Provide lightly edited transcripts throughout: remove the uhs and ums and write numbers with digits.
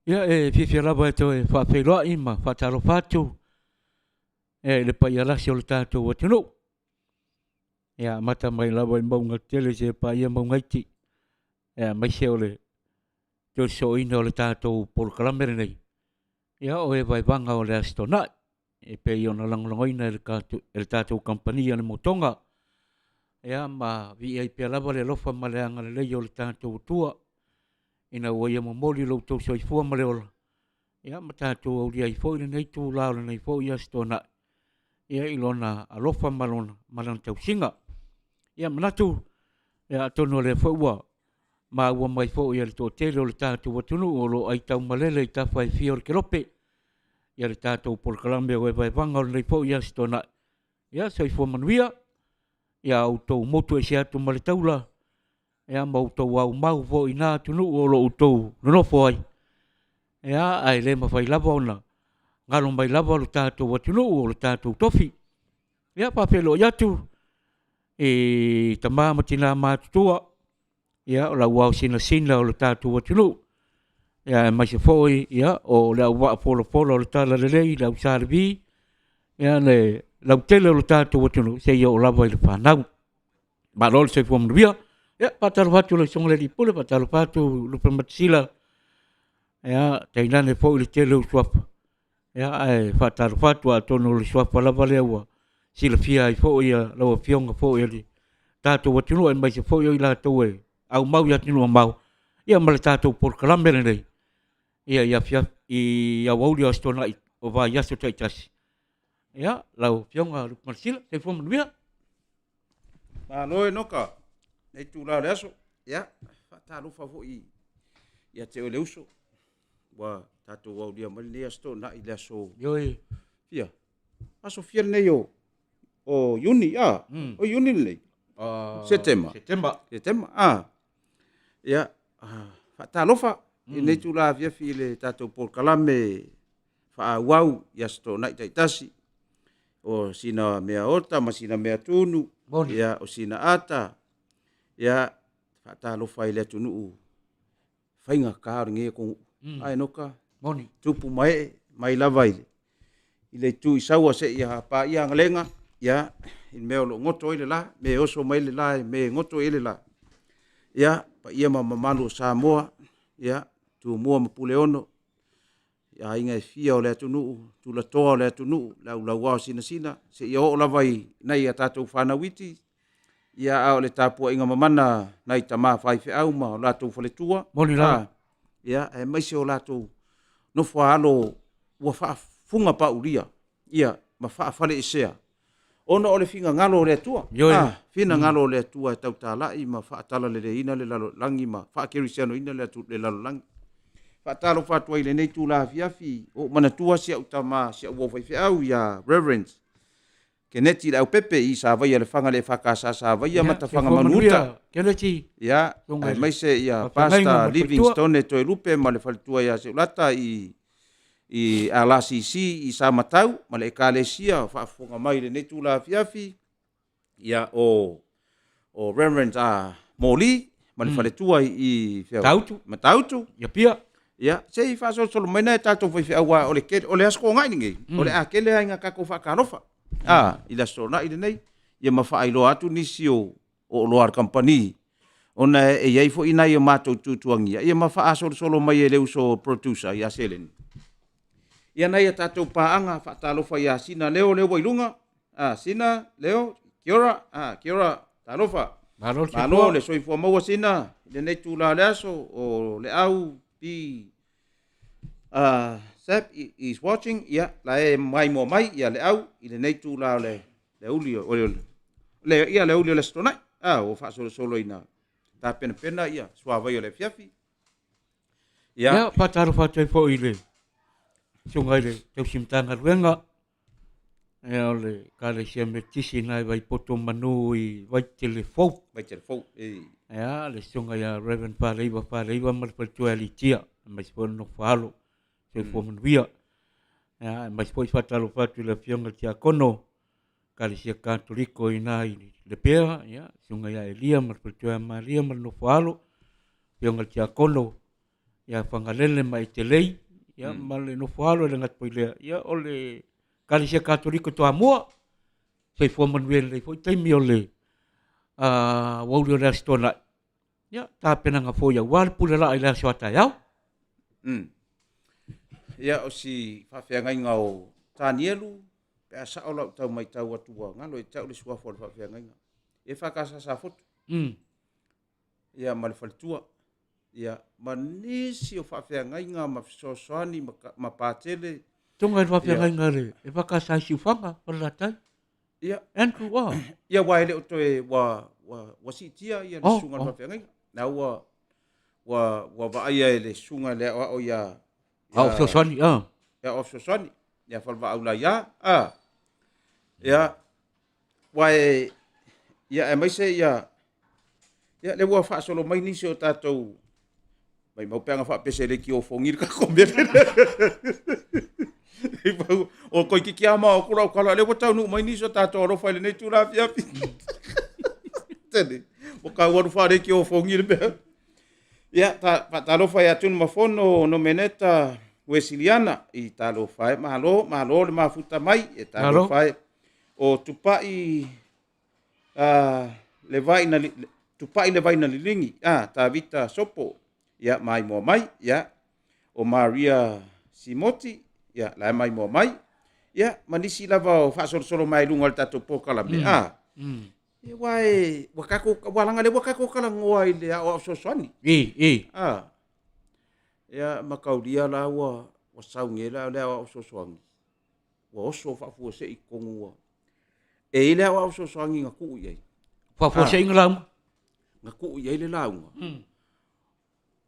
Ia fifia lava to whawhiroa ma whataro whātu. Le pa ia lasi o le tātou watunu. Ia mata mai lava I maunga tele se pa ia maunga iti. Ia mai se o le to so ina o le tātou polokalamere nei. Ia o vai vanga o le astona. Pe i ona langolongoina le tātou kampania le motonga. Ia ma vi ai pe lava le lofa ma le anga le lei o le tātou tua. Ina ua ia mamoli lo tau soifua ma le ola. Ia ma tātou au lia I fo I nei tū lao le nei fo I astona. Ia ilona alofa malona malana tau singa. Ia manatu. Ia tono le fo ua. Ma ua mai fo ia le tō tele o le tātou watunu o lo ai tau malele I tā whai fia o le kerope. Ia le tātou polkalame o e vai vanga o le nei fo I astona. Ia soifua manuia. Ia au tau motu e se atu ma le taula. Ia mau tau au mau fo I nā tunu o lo utou nonofo ai. Ia ai le mawhai lava ona. Ngalo mai lava o le tātou watunu o le tātou tofi. Ia papelo iatu. Tamā matina mātutua. Ia o la wau sina o le tātou watunu. Ia mai se foi ia o le au waa polo o le tala lelei, lau sārevi. Ia le lau tele o le tātou watunu. Se ia o lava I le whanau. Malol se fua manuia. Ia patalo fatu le songa le lipule, patalo fatu lupa matisila. Ia tainane foi le tele o suapa. Ia ai whataro whatu a tono le suapa lava lea ua. Sila fia I fo ia laua fionga fo ia li. Tātou watinu ai mai se fo ia I la tau e. Au mau ia tinu a mau. Ia male tātou porkalamere nei. Ia fia I au auli o astona I o va yaso taitasi. Ia lau fionga lukumarsila. Se fua manuia. Māloe noka. Nei tū lao le aso. Ia. Whatalufa fo Ia te o le uso. Wa tātou au lia mali nei astona I le aso. Yoi. Fia. Aso fia nei o Yuni, o Yuni nei. Setema. Ia, whatalofa. Nei tū la fia fi le tātou polkalame whaawau ia sto nai taitasi. O sina mea ota, ma sina mea tunu. Ia, o sina ata. Ia, whatalofa I le tunu. Whainga kāre nge kong. Ai noka. Moni. Tupu mai lava ile. Ile tu isaua se ia pa ia ngalenga. Ia, in mea lo ngoto ile la, me oso mai ile la, me ngoto ile la. Ia, pa ia mamalu Samoa, ia, tu mua mapule ono. Ia, inga fia o lea tunu, tu la toa o lea tunu, lau wao sina, se ia o lavai, nai a tātou whanawiti. Ia, au le tāpua inga mamana, nai tamā whaife au ma, o lātou whaletua. Moni la. Ia, e maise o lātou, no whaalo, ua whaafunga pa uria. Ia, ma whaafale isea. Ona o le finga ngalo le tua. Fina ngalo le tua e tau tālai ma whaatala le ina le lalo langi ma whaakeri ina le lalo langi. Whaatalo whaatua I le nei tū la fiafi o mana tua sia utama sia uawhai au ia reverence. Ke neti le au pepe I sa vai le whanga le whakasa sa vai mata whanga manuta. Keneti. Ia, mai se ia pasta Livingstone toi lupe ma le whalitua ia se ulata I LCC I sa matau ma le ekalesia whaafonga mai le netu la fiafi ia o Reverend Moli ma le whaletua I Tautu. Matautu Ia pia. ia se I whaasolo solo mai nai tātou whaifi awa o le asko ngai ningi o le akele hainga kako whakarofa I la sona I le nei ia ma whaailoa atu nisi o loar company ona e iai fo ina ia mātou tutuangia ia ma whaasolo solo mai e leu so producer ia selen. Ia nei a tātou pāanga, whaatalofa ia sina leo wailunga. Sina, leo, kia ora, talofa. Malo, le soifua maua sina, le nei tū la le aso, o le au, Sep is watching, ia, la e mai mo mai, ia le au, I le nei tū la le uli, ia le uli o le stonai, o whaasolo solo ina, tā pena, ia, suawai o le fiafi. Ia, pataro whaatoi fo I le. Sungai le tau simtanga ruenga. E ole kare sia me tisi nai vai poto manu I vai telefou. Ea le sungai a Reverend Pareiwa marpatua alitia. Mai spolo no whalo. Se fo manuia. Ea mai spolo whatalo whatu le fionga tia kono. Kare sia katoliko I nai le pea. Sungai a Elia marpatua Maria mar no whalo. Fionga tia kono. ia whangalele mai te lei, ia male no whalo le ngat poilea, ia o le Kalesia Katolika toa mua, sei fua manuele le foi taimi o le wauri o le asitona. Ia, tā penanga fo ia wale pule la i le aso ata iau. Ia o si whawhiangai ngau tānielu, pe a sao lau tau mai tau atua, ngalo e tau le suafo le whawhiangai ngau. E whakasa sa fotu. Ia ma le whalitua. Ia manisi o whawhiangai ngau ma fisosoani ma pātele. Tonga e whawhiangai ngau le, e whakasa si whanga, walatai. Ia. Andrew, Ia waele o toe wa sitia ia le sunga le whawhiangai. Na wa vaia e le sunga le o ia Au sosoni, ia o sosoni. Ia whalwa au la ia. Ia wae ia e maise ia le wa whaasolo mai nisi o tātou mai mau peanga whaapese le ki o whongir ka komere. O koi ki ama o kura o kala le wa tau nu mai nisi o tātou o rofa le nei tūra fiapi. Tene, o ka waru whare ki o whongir bea. Ia, ta rofa ia tunu mafono no meneta Wesiliana i talo fai malo le mafuta mai e talo fai o tupai le vai na lilingi ta vita sopo ya mai mo mai ya o Maria Simoti ya la mai mo mai ya manisi lava fa solo mai lunga tato pokala me e wai wakako walanga le wakako kala ngoi le o sosani ya makaulia la wa saungela le o sosoangi wa oso fa fu se ikongu e ile o sosoangi ngaku ye fa fu se inglam ngaku ye le launga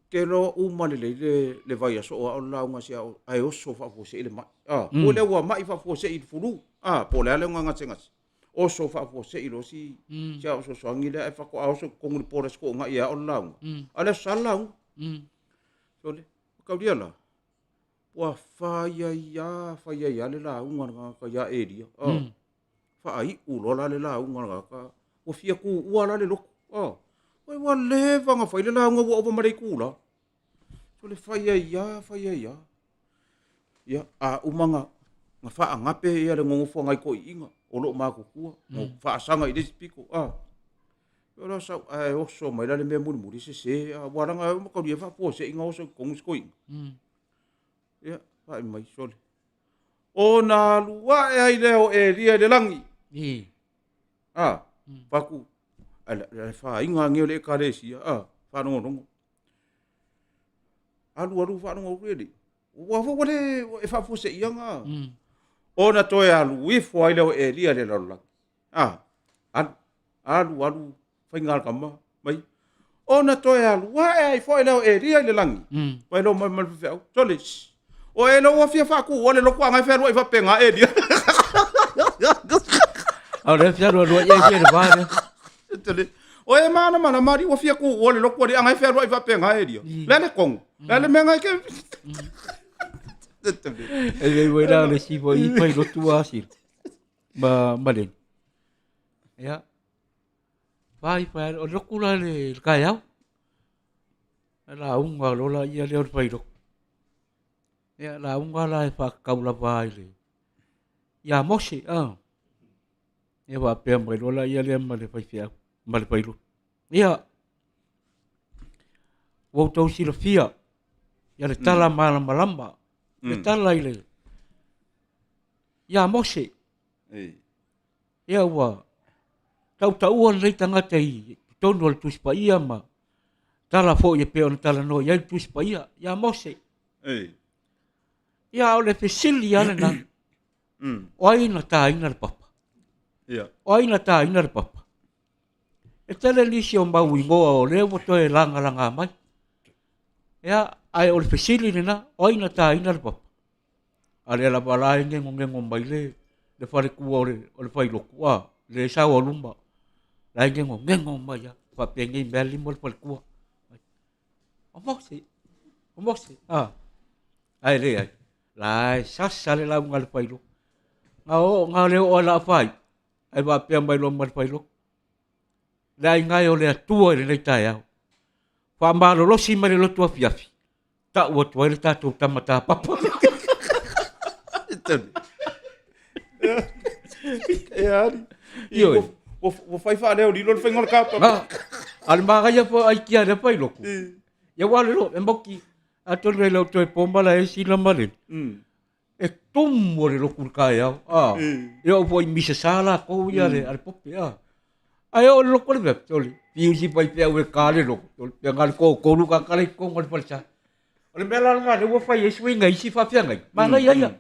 ke lo uma le vai aso o launga sia ai oso fa fu se ile ma o le wa mai fa fu se i fulu po le nga ngatsenga oso fa fu se i lo si sia o sosoangi le fa ko oso kongu po le sko nga ia o launga ale salau so le kaudia la wa faya ya le la unga ka ya area fa ai u lo la le la unga ka o fia ku u la le lo wai wa le va nga fa le la unga wo mare ku la so le faya ya a umanga nga fa ngape ya le ngongo fo ngai ko inga o lo ma ku ku mo fa sanga i des piko ora sa o so mai la le me muri se wa nga ka dia fa po se inga o so kong skoi ya vai mai sole o na lua e ai leo e ria le langi paku ala fa inga ngeo le karesi fa no alu fa no really wa fo le e fa fo se ianga o na to e alu wi fo ai leo e ria le langi alu fa inga kama mai o na to e alu wa e fo ai leo e ria le langi vai lo mal fe sole o e lo wa fia fa ku o le lo kwa ngai fe ro i fa penga e dia o le fia ro ye ye le va o e mana mari wa fia ku o le lo kwa ngai fe ro i fa penga e dia le kong le menga ke e le we la le si vo i pai lo tu asi ba le ya vai o lo kula le ka ya la unga lo la ia le o pai lo ya la unga la fa kaula vai le ya moshi ya va pe mai lo la ia le ma le fia ma le pai lo ya wo to si lo fia ya le tala malamba le tala ile ya moshi ya wa tau le tanga tei tonu le tus pa ia ma tala fo ye pe on tala no ya tus pa ia ya moshi ya o le fesili ya na oi na ta ina le papa oi na ta ina le papa e tele lisi o mbau ingo o le o to e langa mai ya ai o le fesili na oi na ta ina le papa ale la bala ngengo mai le fare ku o le fai lo ku le sa o lumba la ngengo mai ya fa pengi beli mo le ku o moksi ai le ai lai sasale la ngal pailo nga le o la fai ai va pe mai lo mal pailo dai ngai o le tua le tai au fa ma lo si mare lo tua fiafi Tak wa tu le tatu tamata papa. Itu. Ya. Yo. Wo fai fa leo di lo fengol ka. Al manga ya po ai kia de pai loku. Ya wale lo emboki. Ato le lo to pomba la sila male. E tum le lo kurka ya. Ya po mi se sala ko ya le al popi ya. Ayo lo ko le toli. Piu si pai pe we kale lo. Pe ngal ko lu ka kale ko ngol palcha. Ole mela nga de wo fai swing ngai si fa fia ngai. Mana ya ya.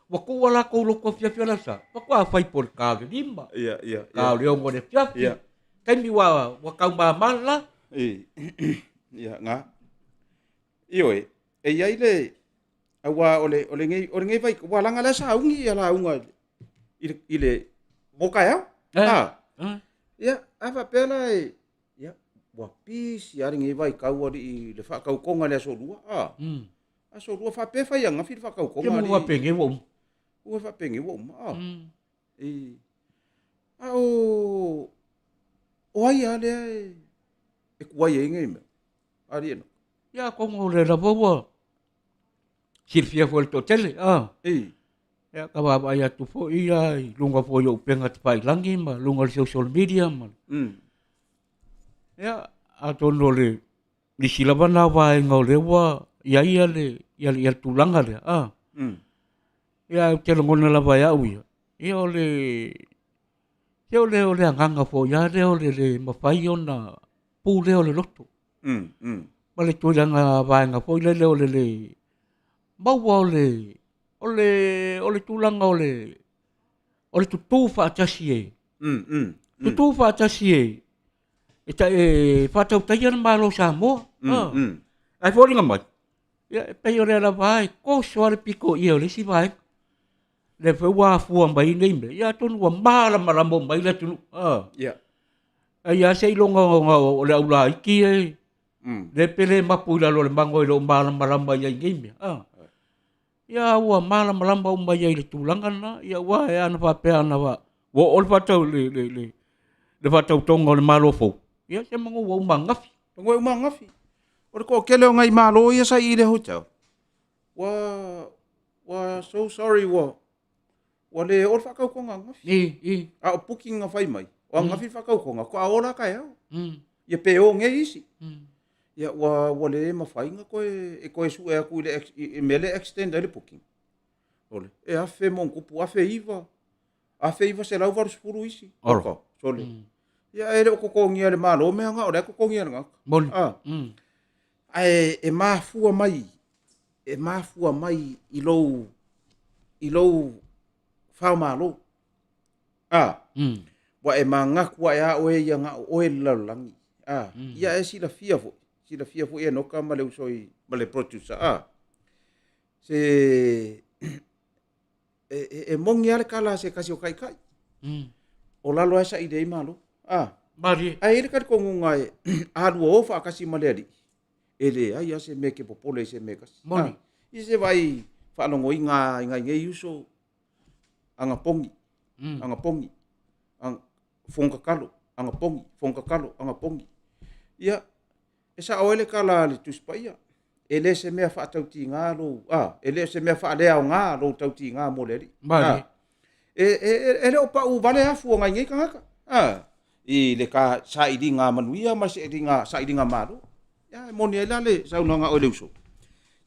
Waku wala ko lo ko fia la sa. Paku a fai por ka de dimba. Iya. Ka le ngo de fia. Iya. Kan mi wa kau ba mala. Iya nga. Iyo e ia ile awa ole ngai vai wala ngala sa ungi ala unga ile moka ya. Ya ava pela ya wa pis ya ngai vai kau ori le fa kau konga le so dua. So dua fa pe fa yang afi fa kau konga. Ke mo wa penge wo. Wo fa penge wo. Oi ale e kuai ngai me. Ari no. Ya ko ngole la bobo. Silvia foi to tele. Ya ka ba ya tu fo ia lunga fo yo penga pai langi ma lunga social media ma. Ya atono le di silabana wa ngole wa ya le tulanga le. Ya ke ngona la ba ya u. Ya ole nganga fo ya le ma fai ona pu le loto. Ole tulanga vanga foi le mau ole tulanga ole tutu fa tasie tutu fa tasie eta fa tau tayan malo samo ai foi ngamai ya pe ore la vai ko soar piko ia le si vai le fe wa fu ambai nei ya ton wa mala mo mai le tulu ya ai ya sei longa ole ula iki le pele mapula lo le mango lo malamba ya ngimi. Ya wa malamba ya le tulanga na ya wa ya na pa pe na wa. Wo ol pa tau le fa tau tongo le malo fo. Ya se mango wa mangafi. Ngo mangafi. Ora ko kele ngai malo ya sa ile hotel. Wa so sorry wa. Wa le ol fa kau ko ngafi. A booking nga fai mai. Wa ngafi fa kau ko nga ko ora ka ya. Ya pe o nge isi. Ya wa le mafainga ko su e ku le mele extend le booking. Ole. E a fe mon ku a fe iva. A fe iva se la var spuru isi. Oko. Sole. Ya ele ko ngia le malo me nga ora ko ngia nga. Mon. Ai e mafua mai. E mafua mai i lo fa malo. Wa e manga ku ya o e nga o e lalangi. Ya e sila fia fo. Sila fia fo e no ka male usoi male producer se mongi ale kala se kasi o kai o lalo esa idei malo Mari ai ele ka ko ngai adu o fa kasi male ali ele ai ase me ke popole se me kasi Moni ise vai fa no ngoi ngai uso anga pongi ang fonga kalo anga pongi ia esa ole kala le tuspaia ele se me fa tau ti ngalo ele se me fa le au ngalo tau ti nga mo le Mari ele opa u vale afu ngai kanga i le ka sa idi nga manuia ma se idi nga sa idi nga maru ya mo ni le sa no nga ole uso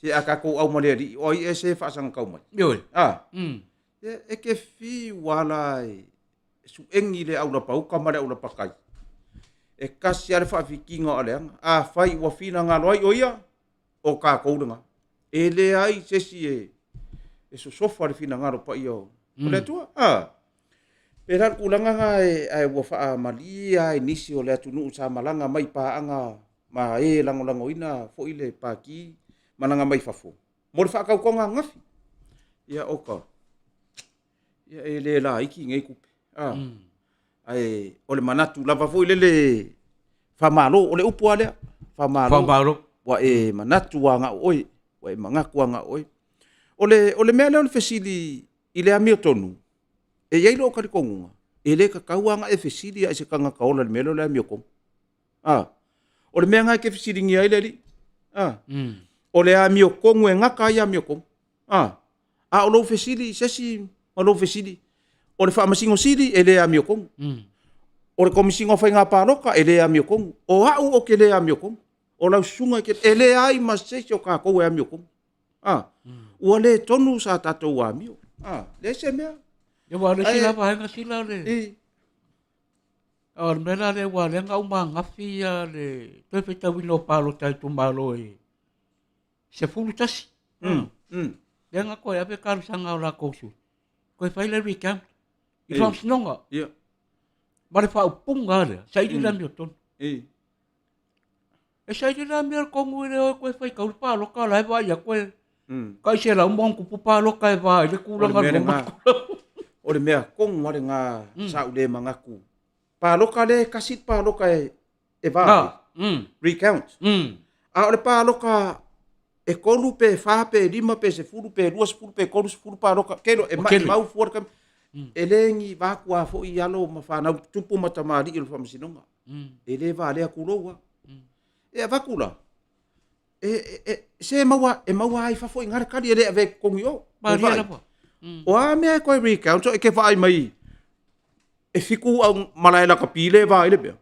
se aka ko au mo le o i se fa sang kau mai yo e ke fi wala su engi le au la pau ka mare au la pakai e kasi ale fa fikinga ale a fai wa fina nga loi oia o ka koudanga ele ai sesi e so sofa le fina nga ro pa io ole tua pera kulanga nga ai wa fa malia inisi ole atunu sa malanga mai pa anga ma lango ina fo ile paki mananga mai fafo mo fa ka ko nga ngafi ya oka ya ele la iki ngai ku ai ole manatu lava foi lele famalo ole upu ale famalo wa e manatu nga oi wa e manga nga oi ole mele on fesili ile amirtonu e yelo ka konga ele ka kawanga e fesili a se kanga kaola mele ole amio ko ole me nga ke fesili ngia ile li O le a mio kongu e ngaka ia mio kongu. A o lo fesili, sesi, o lo fesili. O le whaamasingo siri, e le a mio kongu. O le komisingo whai ngā pāroka, e le a mio kongu. O au o ke le a mio kongu. O lau sunga ke, e le ai ma sesi o kā kou e a mio kongu. Ua le tonu sa tatou a mio. Le se mea. Ia wā le sila pahenga sila le. O le mera le wā le ngau mā ngafi ia le. Toi pe tawino pālo tai tu mālo e. Se fulu tasi. Le ngā koe ape karu sanga o la kousu. Koe whai le recount. I wham sinonga. Ma le whau punga le. Sairi la mio tonu. E sairi la mio kongu ile o koe whai kauru pālo ka lai wā ia koe. Kai se la umong kupu pālo kai wā ile kūranga runga. O le mea kongu wale ngā sau le mangaku. Pāloka le kasit pāloka e vā. Recount. A o le pāloka e kolu pe whāpe, lima pe se furu pe, rua se furu pe, kolu se furu pāloka. Kero e mai mau fuara kam. E le ngi wākua fo i alo ma whanau tupu matamari i le whamasinonga. E le vā lea kuroua. E a wakula. Se maua, e maua ai whafo i ngare kari e le ave kongi o. O a mea koe recount, so e ke whaai mai. E fiku au malaela ka pile va ile bia.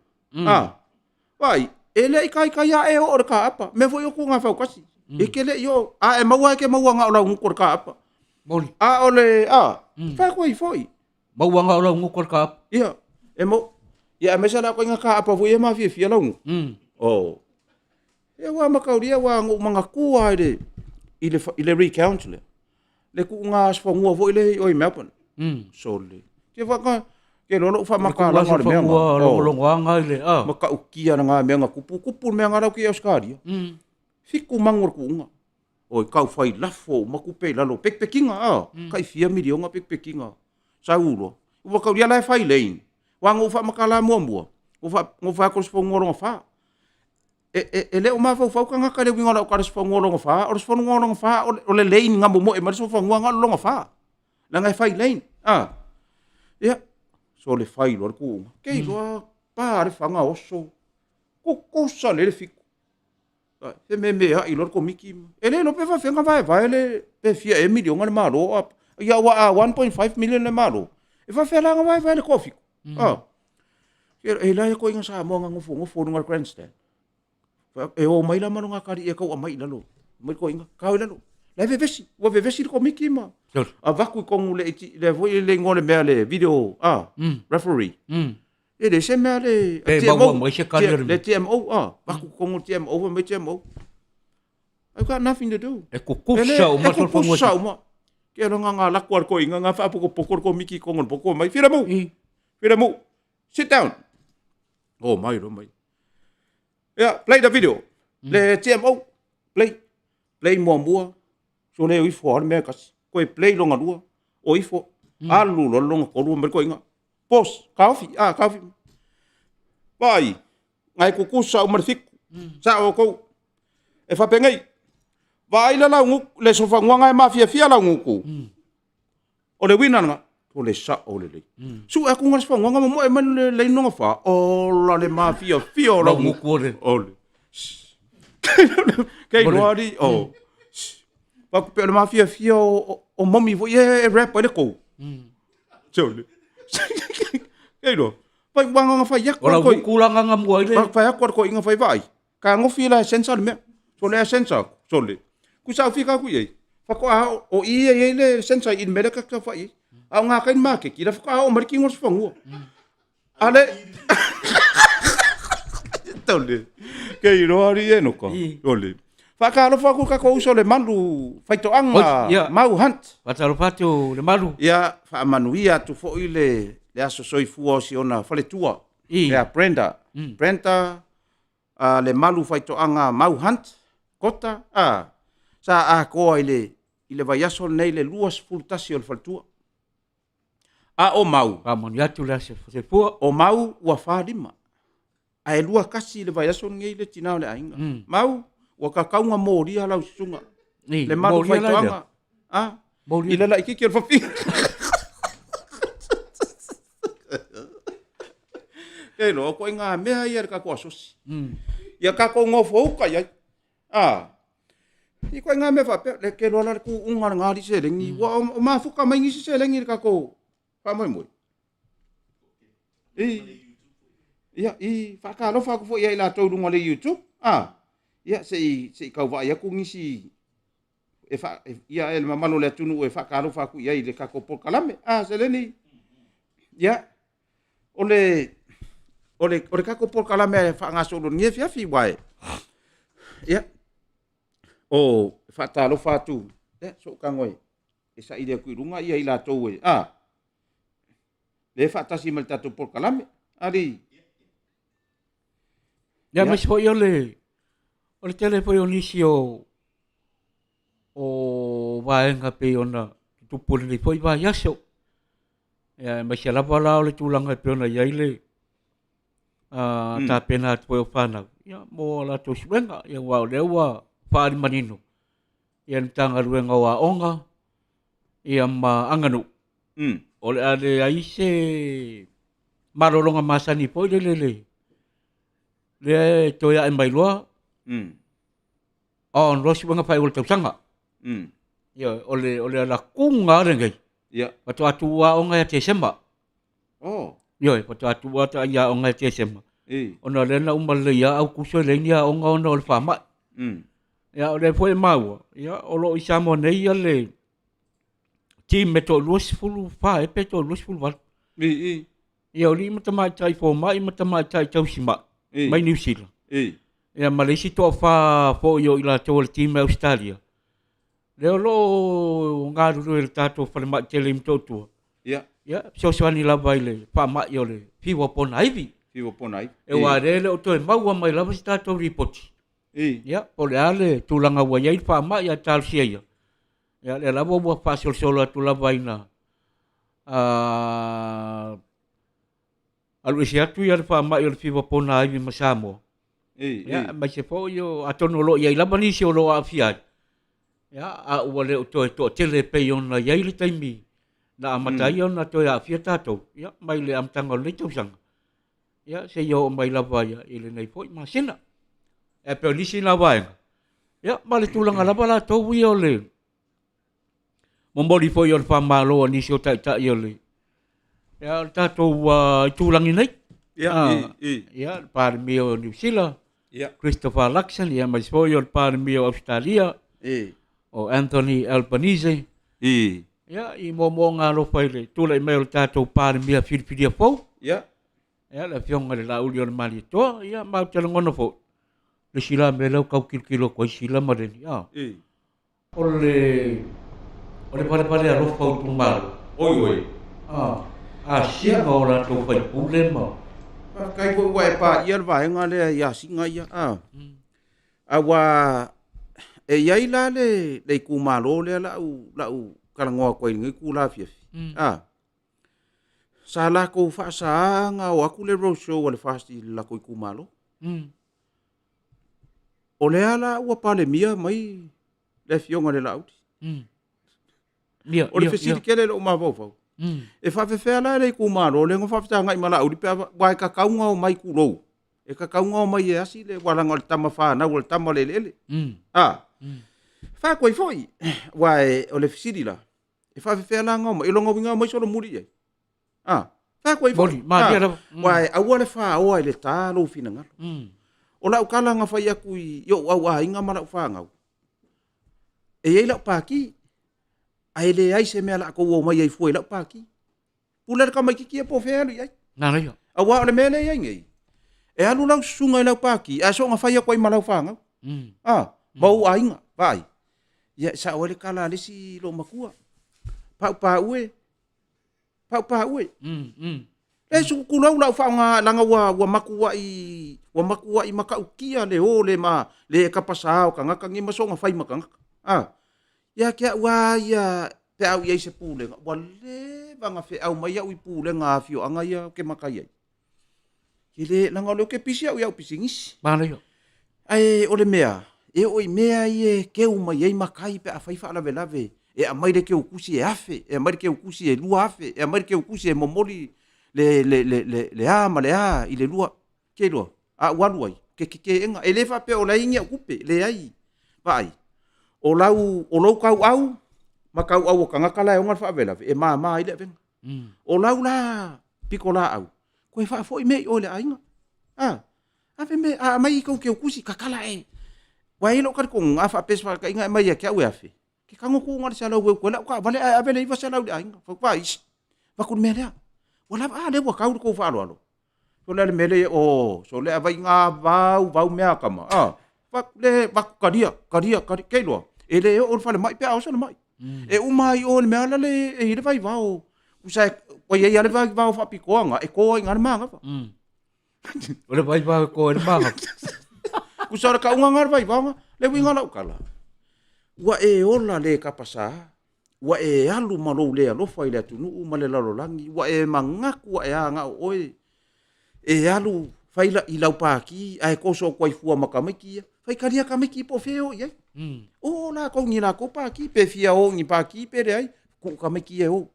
Vai, ele i kai a e o ka apa. Me foi o ku nga fa kasi. E ke le yo, e maua ke maua nga ola ngukor ka apa. Moli. Ole, fa ko i foi. Maua nga ola ngukor ka apa. Ia, e mo. Ia me sala ko nga ka apa foi e ma fi la ngu. Oh. E wa makauria wa ngu manga ku ai ile recount le. Le ku nga sfa ngu vo ile oi Melbourne. So le. Ke va ka ke lono fa makala ngā mea ngā. Longo anga ile. Maka ukia na ngā mea ngā kupu mea ngā rau ki Auskaria. Fiku mangor ku unga. Oi, kau whai lafo, makupe lalo, pekpekinga, kai fia miri o ngā pekpekinga. Sa uro. Uwa kau ria lai whai lein. Wanga ufa makala mua. Ufa akor sifo ngoro ngā wha. E leo maa fau ka ngaka leo wingola o kare sifo ngoro ngā wha. Oro sifo ngoro ngā wha, o le lein ngā momo e mariso wha ngua ngā longa wha. La ngai whai lein. Ia. So le whai loa kuunga. Kei loa pāre whanga oso. Kokosa le fiku. He me mea i loa ko miki. E le no pe whenga vai le pe fia e milio ngā le maro. Ia wa 1.5 million le maro. E whenga vai le kofiku. E lai ko inga sa mo ngā ngofo ngā grandstand. E o mai la mano ngā kari e kau a mai lalo. Mai ko inga. Kau lalo. Lai vevesi. Wa vevesi le ko miki ma. A vaku kongu le voi le ngole mea le video referee. E le se mea le TMO. Le TMO, vaku kongu TMO, me TMO. I've got nothing to do. E kukusa o ma tolpo ngoti. Kukusa o ma. Ke ronga ngā laku ar ko inga ngā whapoko pokor ko miki kongon poko mai. Whira mu. Sit down. Oh, mai ro mai. Yeah, play the video. Le TMO. Play mua. So le ui fo mea kasi. Koe play longa lua, o ifo, alu lo longa korua meri koe inga. Pos, kauwhi. Vai, ngai kukusa umarifiku, sa o kou. E whapengei, vai la lau nguku, le sofa nguanga e mafia lau nguku. O le winanga, o le sa o le lei. Su e kunga sofa nguanga mo e mani le inonga wha, o la le mafia o lau nguku. O le. Kei noari, o. Paku pe o le mafia o momi vo e rap ele kou. Tole. Kei no. Pai wanga whai yakwa koi. Ola ukulanga ngā mua ile. Whai yakwa koi inga whai vai. Ka ngofi la sensa le mea. So le sensa. So le. Kusau fika ku iei. Whako a o i le sensa in mele ka whai. A ngā kain make ki. La whako a o mariki ngos whangua. Ale. Tole. Kei roari e no ka. Tole. Whakaro whaku ka kouso le malu whaitoanga mau hunt. Wataro patio le malu. Ia whaamanuia tu fo i le aso soifua o si ona whaletua. Ia Brenda. Brenda le malu whaitoanga mau hunt. Kota. Sa a koa i le vaiaso nei le luas fultasi o le whaletua. A o mau. A mani atu le ase whasepua. O mau ua whārima. A e lua kasi le vaiaso ngei le tinao le ainga. Mau. Wa ka kaunga moria lau sunga. Le malu whaitoanga. I lela i kiki al whawhi. Kei no, ko inga mea ia ka kua sosi. Ia ka ko ngofo uka iai. I koe ngā me whape, le ke rola le ku unga ngāri se lengi, wa o mā fuka mai ngisi se lengi ka ko, wha moi moi. Ia, whakalofa ku fo ia i la tau runga le YouTube, ia se kau wa ia ku ngisi, ia e mamano le tunu e whakalofa ku ia i le kako por kalame, se leni, ia, ole kako por kalame e whaangaso lo nye fiafi wae, ia, o whaatalofa tu, so kangoi, e sa idea kui runga ia i la tau e, le whaatasi mal tatu por kalame, ari. Ya mas foi ole tele foi onisi o vaenga pe ona tupule ni foi vai aso. Ya mas la pala ole tulanga pe ona yaile. Ta pena foi fana. Ya mo la to swenga ya wa lewa fa manino. Ya tanga ruenga wa onga. Ya ma anganu. Ole ale ai se marolonga masani foi lele. Le toya e mai loa. On rosi wanga fai ul tau sanga. Ia, ole la kunga rengai. Ia. Patu atua o ngai te sema. Ia, patu atua ta ia o ngai te sema. Ona lena umale ia au kuso lenia o ngai ona ole whama. Ia, ole foi maua. Ia, olo isamo nei ia le. Ti me to luosi fulu wha e pe to luosi fulu wal. Ia, oli matamai tai fo mai, matamai tai tau sima. Mai New Zealand. Ia Malaysia to fa fo yo ila to team Australia. Le lo ngaru le tato fa ma tele mto tu. Ia. So swani la baile fa ma yo le fiwa pon aivi. E wa le to e maua mai la sta to report. Ia, pole ale tulanga wa yai fa ma ya tal sia. Ia le la bo fa solo tu la vaina. Alu isi atu ia fa ma yo fiwa pona ai masamo. Ya, mai se fo yo atono lo ia lama ni se lo afia. Ya, a wale to tele pe yon na ia le taimi. Na amata yon na to ya afia tato. Ya, mai le amtanga le to sang. Ya, se yo mai la vai ile nei foi masina. E pe ni sina vai. Ya, male tulanga la bala to wi ole. Mombori foi yon fa malo ni se ta yo le. Ya, tato tulangi nei. Ya, par mio New Zealand. Christopher Luxon, ia mas foi o Parmio Australia. O Anthony Albanese. Ia, i momo ngalo faile. Tula i meo tato Parmio Filipina fo. Ia, la fionga le la uli o mali toa. Ia, mau tala ngono fo. Le sila me lau kau kilo koi sila mareni. Ole pare alofa o tumalo. Oi. Singa o la to fai pule mo. Kai ko wa pa ia va nga le ya singa ia awa e ia ila le ku malo le la u kala ngo ko ngi ku la fi sala ko fa sa nga wa ku le ro show le fasti la ko ku malo o le ala wa pa le mia mai le fionga le la ut o le fesi ke le o ma vo e fa fe ala le ku malo le ngo fa tanga i mala uri pe wa ka kaunga o mai ku lo e ka kaunga o mai e asi le wala ngol tama fa na wal tama le fa ko foi wa o le fisiri la e fa fe ala ngo e lo ngo vinga mai so lo muri e fa ko foi wa a wala fa o le ta lo fina nga o la kala nga fa ya ku yo wa inga mala fa nga e ye la pa ki ai le ai se me ala ko o mai ai foi la pa ki pula ka mai ki po fe alu ai na yo awa le mele ai ngai e alu lau sunga la pa ki a so nga fa ya ko mai lau fa nga mau ai nga vai ya sa ole kala le si lo makua pa ue e su ku lau fa nga langa wa makua i maka ukia le o le ma le ka pasao ka nga ka ngi maso nga fai maka ya kia wa ya pe au ia se pule wale vanga fe au mai au i pule nga fio anga ia ke makai ai kile langa lo ke pisi au ia pisingis mana yo ai ole mea e oi mea ie ke u mai ai makai pe a fai fa la velave e a mai de ke u kusi e afe e a mai de ke u kusi e lua afe e a mai de ke u kusi e momoli le a ma le a i le lua ke lua a walu ai ke enga e le fa pe o la inga kupe le ai vai o lau kau au, ma kau au o kangaka lai o ngal whaavela, e maa i le venga. O lau la, piko la au, koe wha fo i mei o le ainga. Ave me, mai i kau ke o kusi, kakala e. Wa ilo kar kong, a wha pes wha ka inga e mai a kia ue afe. Ke kango ko ngari sa lau weu koe lau, ka vale ave le iwa sa lau le ainga, wha isi. Wakun mea lea, wala le wa kau ko wha alo. So le mele so le avai ngā vau mea kama. Le waku karia, kei loa. E le o whale mai, pia ausa le mai. E umai o le mea le, e hire vai vau. Usai, o ye ale vai vau whapikoanga, e koa i ngana maa ngapa. O le vai vau ko le maa. Usara ka unga ngara vai vau, le winga lau kala. Ua e ola le kapasa, ua e alu malou le alofa i le atunu, ma le lalolangi, ua e mangaku, ua e anga o oe. E alu faila i lau pāki, a e koso kwai fua makamiki, fai karia kamiki po feo i ai. O la kou ngi la kou pāki, pe fia o ngi pāki, pe re ai, kou kamiki e o.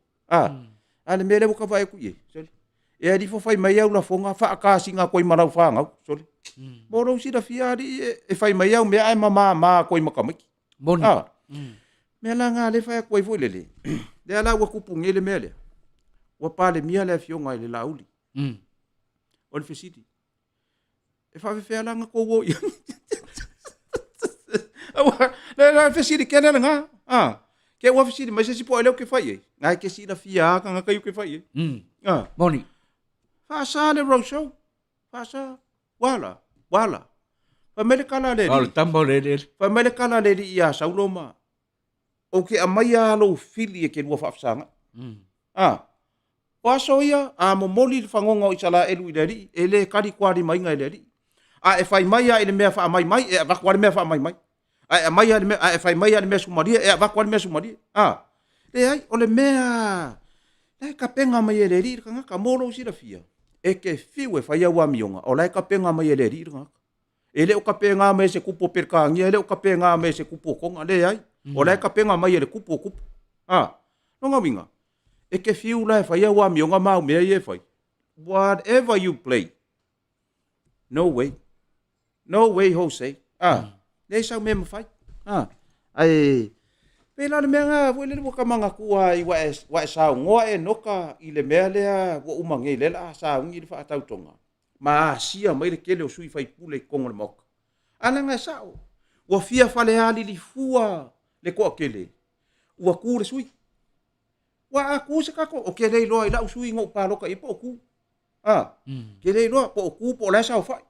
Ale mele waka vai ku ye, soli. E a rifo fai mai au la fonga, wha akasi ngā koi marau whangau, soli. Moro si da fia ari, e fai mai au mea ai ma koi makamiki. Boni. Mea la ngā le fai a koi fo lele. Le ala ua kupungi le mea le. Ua pale mia le fionga i le lauli. O le fesiti. E whawewhea langa ko wo i. Le fesiti kena la ngā. Ke ua fesiti, mai se si po e leo ke whai e. Ngai ke si la fia ka ngā kayu ke whai e. Boni. Whaasa le rousau. Whaasa. Wala. Whamele kala le. Au tambo le. Whamele kala le i a sauloma. O ke a mai a lo fili e ke lua whaafsanga. O aso ia, a momoli le whangonga o isala elu i le ri, e le kari kuari mainga i le ri. A e whai mai a i le mea wha mai, e a wakuari mea wha mai. A e mai a le mea, a e whai mai a le mea sumaria, e a wakuari mea sumaria. Le ai, o le mea, le ka penga mai e le ri, ka ngaka moro si la fia. E ke fiu e whai au amionga, o le ka penga mai e le ri, ka ngaka. E le o ka penga mai se kupo perkangi, e le o ka penga mai se kupo konga, le ai. O le ka penga mai e le kupo. Nonga winga. E ke fiu la e whai au amionga mau mea i e whai. Whatever you play. No way, Jose. Le sau mea mawhai. Ai, pēnā le mea ngā, wele waka manga kua i wa e sao ngoa e noka i le mea lea, wa umange le la sao ngi le whaatautonga. Ma sia mai le kele o sui whai pule i kongo le moka. Ana ngā sao, wa fia whale ali li fua le koa kele. Ua kūre sui. Wa aku se kako o ke lei loa i lau sui ngau pāloka i po ku. Ke lei loa po ku po la sao fai.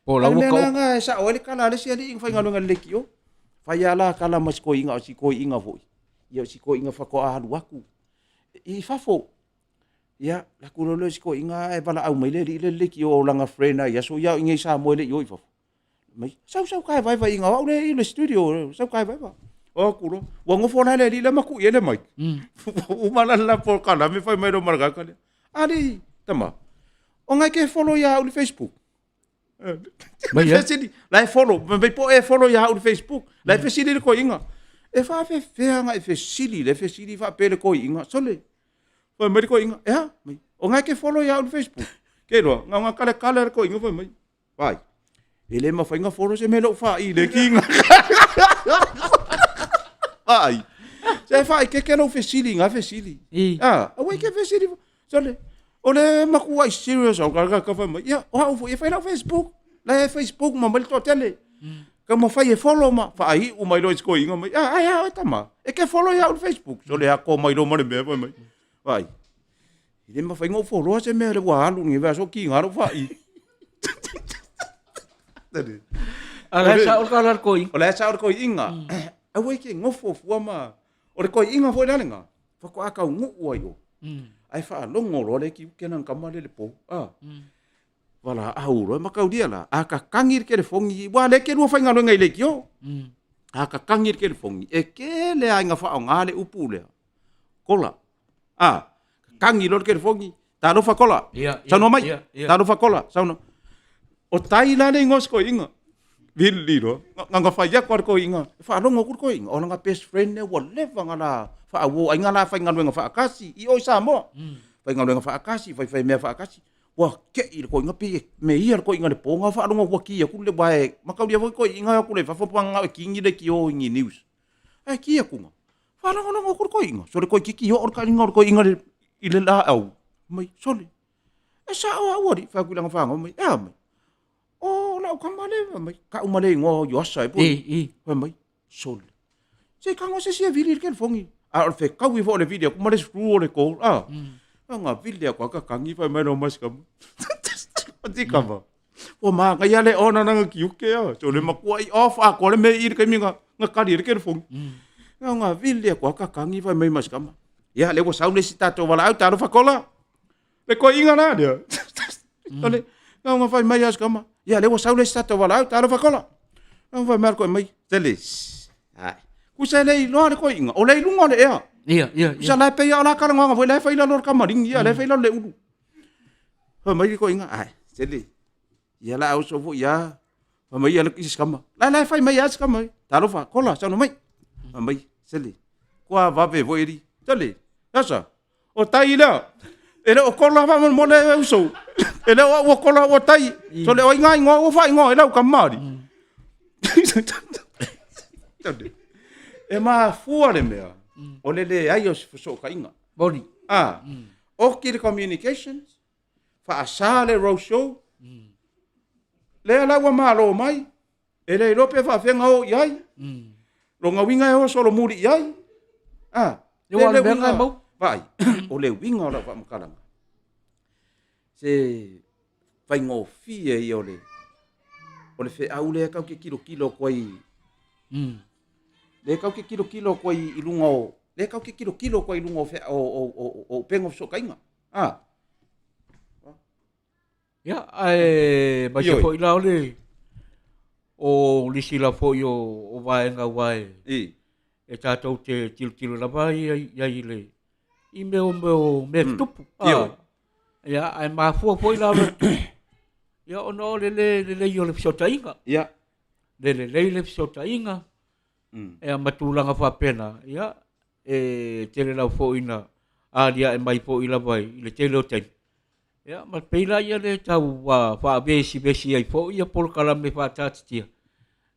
Po la waka. waka. Nga e sa o ele kala le sia li ing fai ngalunga leki o. Fai ala kala mas ko inga o si ko inga voi. Ia si ko inga whako ahalu aku. I fafo. Ia, la kurolo si ko inga e bala au mai le leki o langa frena. Ia so ia inga isa mo ele i oi fafo. Mai, sau kai vai inga au le i le studio. Sau kai vai. O kuro, wa ngofo na le li le maku ele mai. Umala la por kala me fai mai do marga kale. Ali, tama. O ngai ke follow ya o Facebook. Mai ya. Lai follow, me po e follow ya o Facebook. Lai fesili ko inga. E fa fe nga e fesili fa pele ko inga. Sole. Fa mai ko inga. Mai. O ngai ke follow ya o Facebook. Ke ro, nga kale ko inga fa mai. Vai. Ele ma fa inga follow se me lo fa i le kinga. Ai. Se fai ke no fesili nga fesili. Awai ke fesili. Sole. Ole maku ai serious o ka fa mai. Ya, o fu e fai no Facebook. La Facebook ma mal to tele. Ka mo fai e follow ma. Fa ai o mai lo sko inga mai. Ai tama. E ke follow ya o Facebook. Sole ha ko mai lo ma le me fa mai. Vai. Ile ma fai ngo follow se me le wa lu ngi va so ki nga ro fa i. Ala sa o kalar koi. Ole sa o ko inga. Awai ke ngofo fua ma. O re koi inga foi lalenga. Whako akau ngu ua yo. Ai wha longo ro le ki ukena kamale le po. Wala au ro makau dia la. Aka kangir ke le fongi. Wa le ke rua whainga ro ngai le ki o. Aka kangir ke le fongi. E ke le ainga wha o ngā le upu le. Kola. Kangi lo ke le fongi. Tā rofa kola. Sauno mai. Tā rofa kola. Sauno. O tai la le ngos ko inga. Vili ro, nga fai ya ko inga. Fa longo ko inga, o nga best friend ne whatever nga la. Fa wo ai nga la fai nga nga fa akasi. I o sa mo. Fai nga nga fa akasi, fai me fa akasi. Wah, ke i ko inga pi me ia ko inga le ponga fa ronga wa ki ku le bae. Maka dia ko inga ku le fa fa nga kingi le ki o ingi news. Ai ki ku nga. Fa ronga ko inga. So le ko ki o ka inga ko inga le ile la au. Mai sole. E sa o ori fa ku langa fa nga mai. Ya mai. O la ka male mai. Ka umale ngo yo sa po. Fa mai sole. Se ka ngo se sia vilir kel fongi. A o fe ka wi vo le video ku male screw le ko. Ah. Nga vile ko ka kangi fa mai no mas kam. Ati ka ba. O ma nga ya le ona nga kiuke ya. So le makuai off a ko le me ir ka mi nga ka dir ke fong. Nga vile ko ka kangi fa mai mas kam. Ya le ko saule sita to wala au ta ro fa kola. Le ko inga na dia. Tole nga fa mai as kam. Ya le ko saule sita to wala au ta ro fa kola. Nga fa mar ko mai. Tele. Ai. Ku sa le lo ko inga. O le lunga le ya. Iya. Sa lai pe ala ka nga voi lai fa ila lor ka maring ia lai fa ila le ulu. Ha mai ko inga ai sele. Ia la au so fu ya. Ha mai ala kis kama. Lai fa mai as kama. Talo fa kola sa no mai. Ha mai sele. Kwa va ve voi ri. Tale. Asa. O tai la. Ele o kola fa mo le so. Ele o kola o tai. So le o inga ngo o fa ngo ele o kamari. Tale. E ma fuare mea. O le ai o so ka inga. Boni. O ki communications. Fa asale ro show. Le ala wa malo mai. E le rope fa fenga o yai. Lo nga winga e o solo muri yai. Yo wa le benga mo. Vai. O le winga la fa makalanga. Se fa ngo fi e o le. O le fe au le ka ke kilo koi. Le kau ke kilo ko i lunga o. Le kau ke kilo ko i lunga o fe o pengo so kainga. Ya, ba se foi la ole. O lisi la foi o vai nga vai. E tatou te tilo la vai ya ile. I me tupu. Ya, ai ma foi la ole. Ya ono le yo le so tainga. Ya. Le so tainga. E matulanga fa pena ya e tele la fo ina dia e mai fo ila vai le tele o ten ya ma peila ya le tau wa fa besi ai fo ia por kala me fa tatia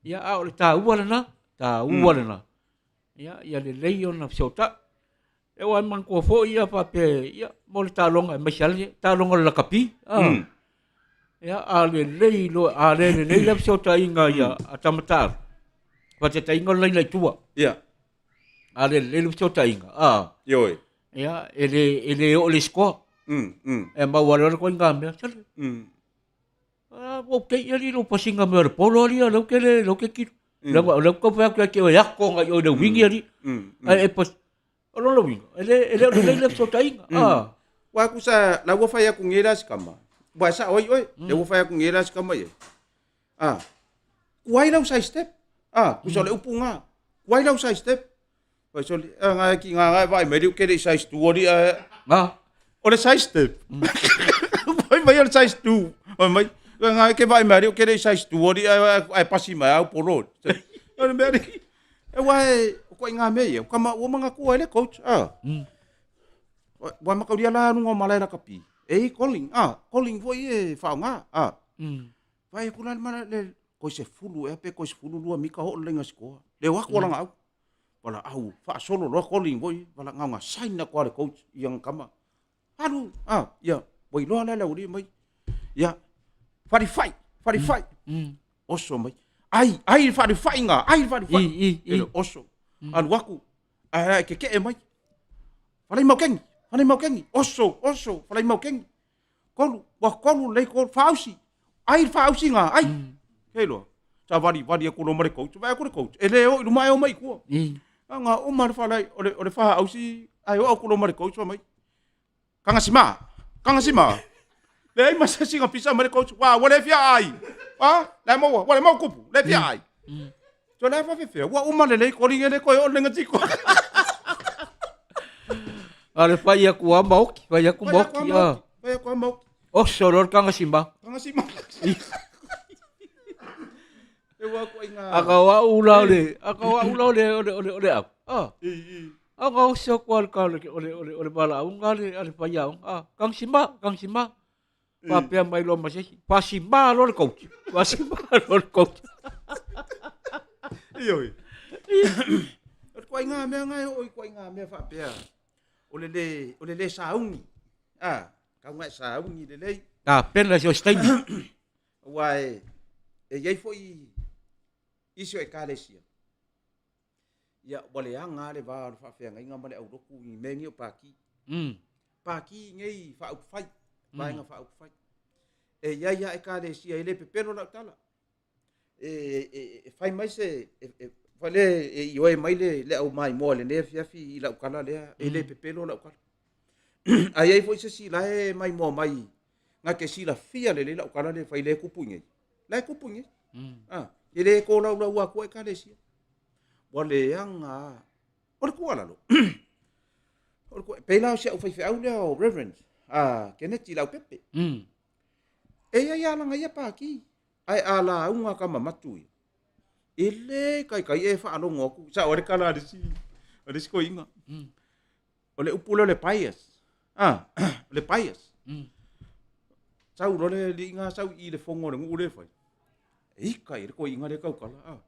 ya a le ta uala na ya le na sota e wa man ko fo ia fa pe ya mo le talonga me xale talonga la kapi ya a le lo a le sota inga ya atamata Fa te tainga lai tua. Ia. Ale le so tainga. Yoi. Ia, ele o le sko. E ma wala ko nga me sale. O ke ia lo pasinga me polo ali lo ke ki. Lo ko fa ke ya ko nga yo de wingi ali. E pas o lo wingi. Ele so tainga. Wa ku sa la wo fa ya ku ngira skama. Wa sa oi. Le wo fa ya ku ngira skama ye. Kuai lau sa step. Ku so le upunga. Wai lau size step. Wai so nga ki nga vai me ke le size 2 ori o le size step. Wai mai le size 2. Mai nga ke vai me ke le size 2 ori ai pasi mai au polo. Ora me e wai ko nga me ye. Kama o manga ko ele coach. Wai ma ka dia la no malai na kapi. Calling. Calling voi e fa nga. Vai ku lan mala le ko se fulu e pe ko se fulu lua mika ho lenga skoa le wa ko langa au wala au fa solo lo calling boy wala nga sign na ko le coach yang kama alu ya boy lo la uri mai ya 45 oso mai ai 45 nga ai 45 oso al waku ke e mai falai mau kengi oso falai mau kengi kolu le ko fausi nga ai Helo. Sa vari ko no mare coach. Vai ko coach. Ele o no mai o mai ko. Nga o mar falai o fa ausi ai o ko no mare coach mai. Kanga sima. Le ai masa singa pisa mare coach. Wa le fia ai. Le mo kupu. Le fia ai. So le fa fe. Wa o mare le ko ringe le ko o lenga tiko. Ale fa ia ku amok, fa ia ku mok. Fa ku amok. O soror kanga sima. Akawa ulau le ole ap. Akaw so kwal ka ole bala unga le ale payau. Kang sima. Papia mai lo masisi. Pasima lo coach. Pasima lo coach. Iyo. Ko inga me ngai oi ko inga me fa pia. O le saungi. Ka ngai saungi le. Pena si o stain. Wai e yai foi iso e kalesia. Ya wale anga le va fa pia ngai nga male au roku i me ngi o paki. Paki ngai fa au fai. Vai nga fa au fai. E yai ya e kalesia ele pepero la tala. Fai mai se fale ioe mai le au mai mo le ne fiafi i la ukala le ele pepelo la ukala ai ai foi se si la mai mo mai nga ke si la fia le la ukala le fai le kupunge ele ko la ua ko e kale si wale anga o ko ala lo o ko pe la se o fai au le reverend keneti la pepe e ya la nga ya pa ki ai ala unga ka mamatu ele kai e fa alongo ku sa ore kala de si ko inga ole upulo le paias le paias sa uro le inga sa i le fongo le ngule fa e kai ko inga le kau kala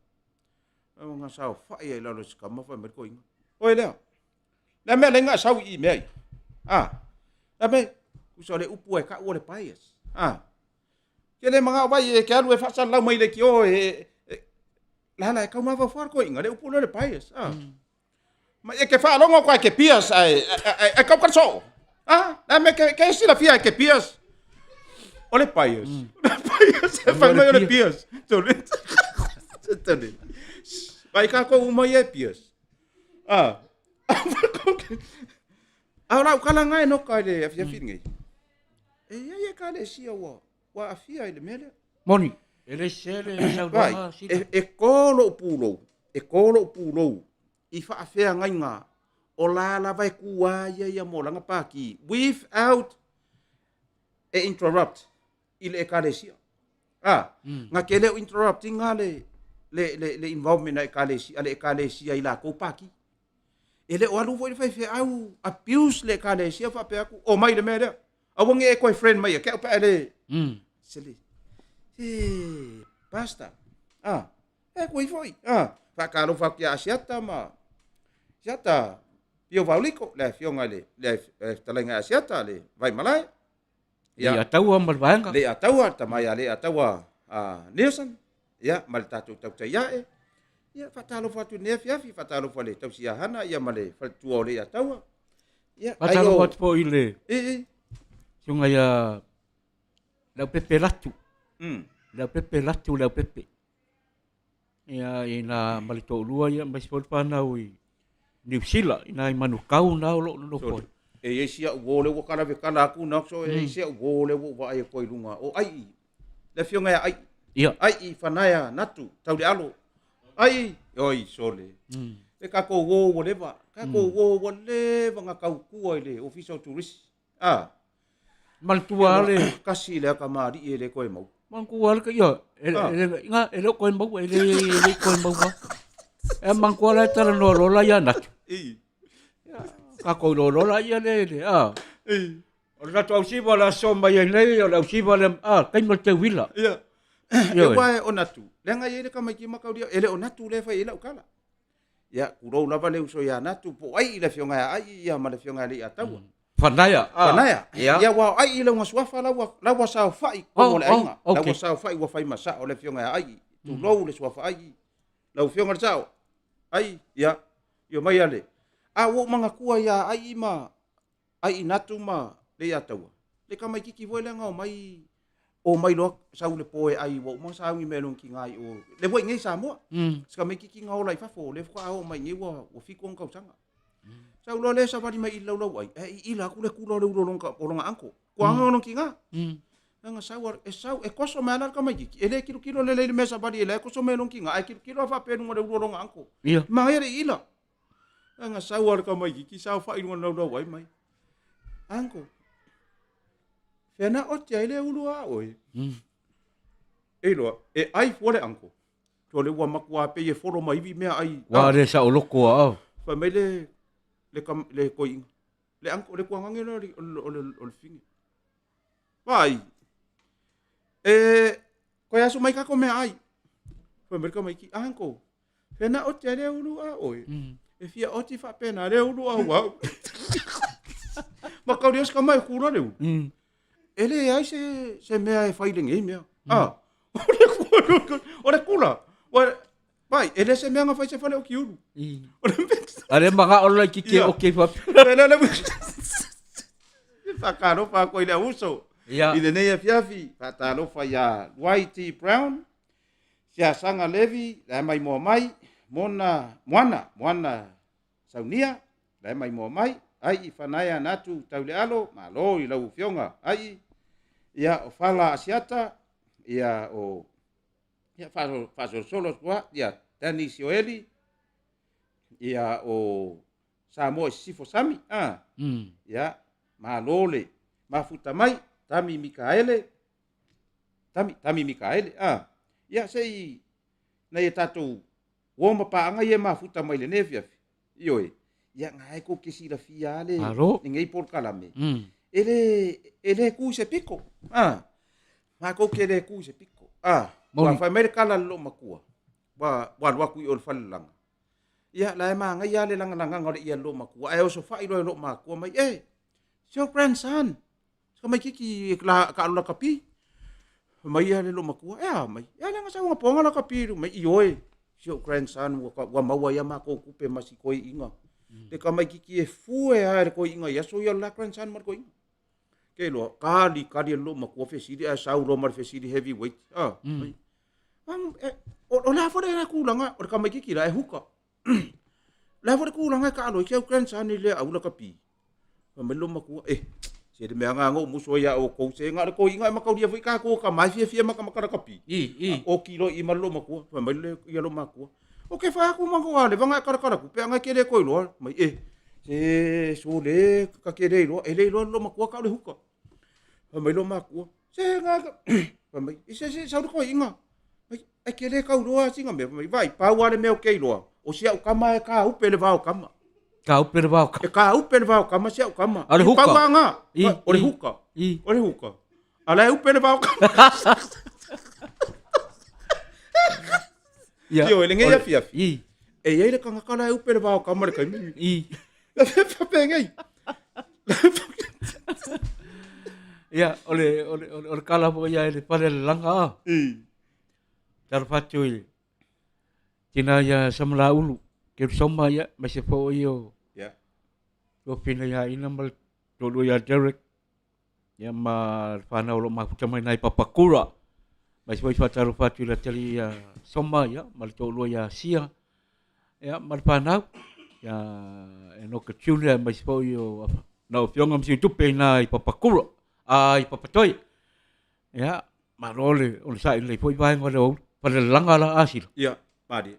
nga sa fa e la lo skama fa me ko inga oi le me le nga sa i me la me ku so le upu e ka o le paias Kele mga vai ke alu e fa sala mai le ki o la ka ma va for ko inga le upulo le pais ma e ke fa longo kwa ke pias ai ka ka so la me ke si la fia ke pias o le pais fa mai le pias so le tele vai ka ko uma e pias ahora o kala ngai no ka le afia fingi e ka le si o wa afia ile mele Moni ele sele sa vai e kolo pulo i fa afia ngai nga o la vai kuwa ya mo langa paki without e interrupt ile ekalesia nga kele interrupting nga le involvement na ekalesia ila ko paki ele o alu foi fe au abuse le ekalesia fa pe aku o mai le mele awong e ko friend mai ke pa ele Seli. Basta. Ko foi. Fa caro fa que asiata ma. Siata. Pio vaulico, le fio ngale, le talenga asiata le vai malai. Ya taua malvanga. Le ataua tamaya le ataua Nelson. Ya mal tatu tau ya Ya fatalo fatu ne fiafi fatalo fale tau sia hana ya male fal tuo le ataua. Ya fatalo fatu po ile. Sunga ya Lau pepe latu. Lau pepe. Ia ina malito lua ia mai sport panau i New Zealand ina i manukau na lo ko. E sia wole wo kala ve kala aku na so e sia wole wo va ai ko lunga o ai. Le fionga ai. Ia. Ai fanaya natu tau de alo. Ai oi sole. E ka ko wo leva. Ka ko wo leva nga kau ku ile official tourist. Maltua le kasi le kamari ele ko mau. Mangkual ke yo. Inga ele ko mau ele ko mau. Mangkual tara no lola ya na. Ka ko lola ya le. Ora tu si bola somba ya le ora si bola kai mo te wila. Yo wa onatu. Le nga ele ka mai ki makau dia ele onatu le fa ele ukala. Ya kuro lava le uso ya natu po ai le fionga ai ya ma le fionga le atawa. Fanaya. Ya wa ai ile ngoswafa la sa fai ko le ainga. La sa fai wa fai masa o le fionga ai. Tu lo le swafa ai. La fionga sao. Ai ya. Yo mai ale. Wo manga kua ya ai ma. Ai natu ma le atawa. Le kamai kiki voile nga mai o mai lo sa le poe ai wo mo sa ngi melon ki ngai o. Le voi ngai sa mo. Ska mai kiki nga o lai fa fo le fa o mai ngi wo fikong kau sanga. Sa ulo le sa bari mai ilo lo ai ila ku le kulo le ulo longa olonga anko ko anga no kinga nga sa war e koso mana ka mai ele kilo le mesa bari ele koso me no kinga ai kilo fa pe no le ulo longa anko ma ere ila nga sa war ka mai ki sa fa ino no do wai mai anko fena o tia ile ulo a oi elo ai fole anko to le wa makwa pe e foro mai vi me ai wa re sa oloko a fa mai le koing le anko le kuangange no o le fingi vai Koe asu mai kako mea ai. Koe mereka mai ki anko. Pena o te reo ulu a oi. E fia o ti fa pena reo ulu a wau. Ma kauri oska mai kura reo. Ele ai se mea e whailing ei mea. Ore kula. Pai, ele se mea nga whai se whale o ki uru. Are mga ola kiki okay fa. Pena le whakaro wha koe lea uso. I le nei a fiafi. Whatalo wha ia Whitey Brown. Sia sanga levi. Lai mai mua mai. Moana saunia. Lai mai mua mai. Ai i whanaya natu taule alo. Ma lo i lau fionga. Ai ia o whala asiata. Ia o whasol solos kua. Ia Dani Sioeli. Ia o Samoa Sifo Sami. Ia ma lole. Ma futa mai. Tami Mikaele. Tami Mikaele. Ia sei na ia tatou woma paanga ia ma futa mai le nefiafi. Ioe. Ia ngai ko kesi la fia le. Ngai por kalame. Ele ku se piko. Ma ko kele ku se piko. Wa fa merkala lo makua. Wa ku i ol falanga. Ia la ma ngai ia le langa ngore ia lo makua. Ai o so fa i lo makua mai your grandson. Ska mai kiki ka alo kapi. Mai ia le lo makua. Mai. Ia le ngasa nga ponga la kapi mai ioe. Your grandson wa maua ia ma ko kupe masi koi inga. Te ka mai kiki e fue a ko inga ia so ia la grandson mar ko inga. Ke lo kali lo makua fesiri a sau lo mar fesiri heavyweight. O la fo na kulanga o ka mai kiki la e huka. La fo kulanga ka alo your grandson le au la kapi. Melo makua se de mea ngo muso ia o ko se nga ko inga makau dia fika ko ka mai fia maka kapi o kilo i malo makua fa mele ia lo makua o ke fa ko mango ale vanga kara ku pe nga kele ko lo mai se so le ka kele lo ele lo makua ka le huka fa melo makua se nga fa mai se sa ko inga mai e kele ka lo singa me mai vai pa wa le me o ke lo o sia o kama ka u pe le va o kama Ka uper vau ka. Ka uper vau kama sia kama. Ore huka. Pawanga. Ore huka. Ala uper vau kama. Ya. Tio ele ngai fia. E ele kanga kala uper vau kama le kai. Fa pengai. Ya, ole kala po ya ele pare langa. Dar fatui. Tina ya samla ulu. Ke soma ya masih po yo. Lo pina ya ina mal todo ya Derek ya ma fana lo ma chama nai papakura mas foi fataro fatu la tali ya soma ya mal todo ya sia ya mal fana ya eno que chule mas foi yo no fiongam si tu pena i papakura ai papatoi ya marole on sai le foi vai ngolo para langa la asil ya padi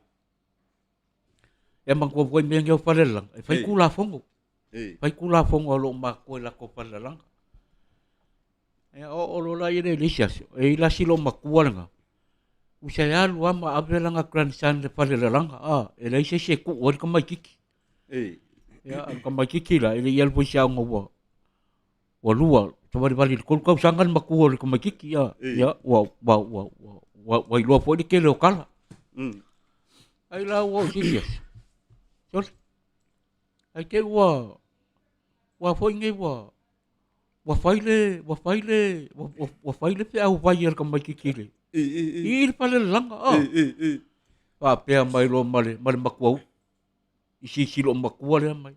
ya mang ko foi meng yo para lang fai kula fongo Pai kula fongo lo ma ko la ko pala lang. O lo la ire lisias. La silo ma kuanga. Usaya lu ama abela nga grandson de pala lang. Ele se ku o ka mai kiki. Ya ka mai kiki la ele yel po sia ngo wa lua. Tawari bali ko ka sangan ma ku o ka mai kiki ya. Ya wa lo po di ke lo kala. Ai la wo lisias. Ai ke wa foi ngai wa faile pe au vai er kam ki kile ir pale langa pa pe mai lo male makwa isi lo makwa le mai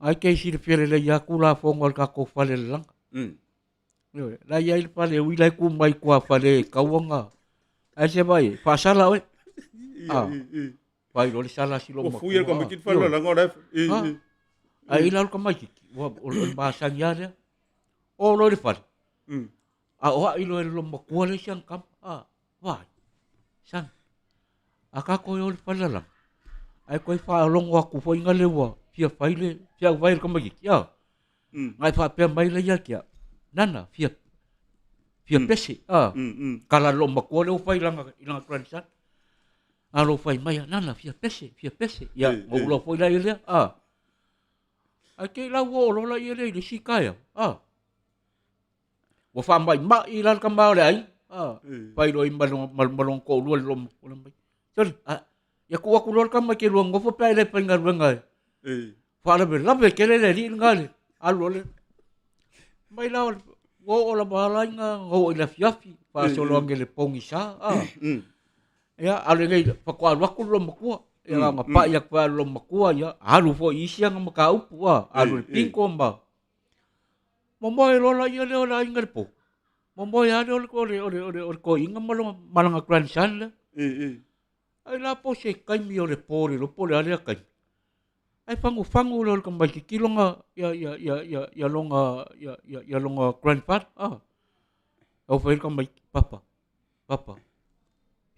ai ke si fere le ya kula fongol ka ko fale langa la ya ir pale wi la ku mai kwa fale kawanga ai se vai pasala we Pai lo sala si lo makua. O fuia ka makit fala la ngora. Ai la ka makit. Wa o basang ya le. O lo le fal. O ai lo makua le siang kam. Vai. Sang. Aka ko yo le fala la. Ai ko fa long wa ku foi ngale wa. Fia faile, fia vai ka makit. Ya. Ngai fa pe mai le ya kia. Nana fia pesi. Kala lo makua le fai langa ina grandson. Alo fai mai nana fia pese ya o lo foi la ile a ke la wo lo la ile le sikaya wa fa mai ma i lan kamba le ai pai roi malong ko lu lom mai so ya ku aku lor kamba ke luang go pai le pengar bengai fa la be ke le ri ngal alu le mai la wo ola bala nga go ila fiafi pa so lo ngele pongisa ya ale ngai pa kwa aku lom ko ya nga pa ya pa lom ko ya alu fo isi nga makau pu alu pingko mba Momboy lola ia le ola inga po. Momboy ada ol ko inga malanga grandson le. Ai la po se kai mi ole pore lo pole ale kai. Ai fangu lo ka mai ki longa ya longa grandfather. O foi ka mai papa.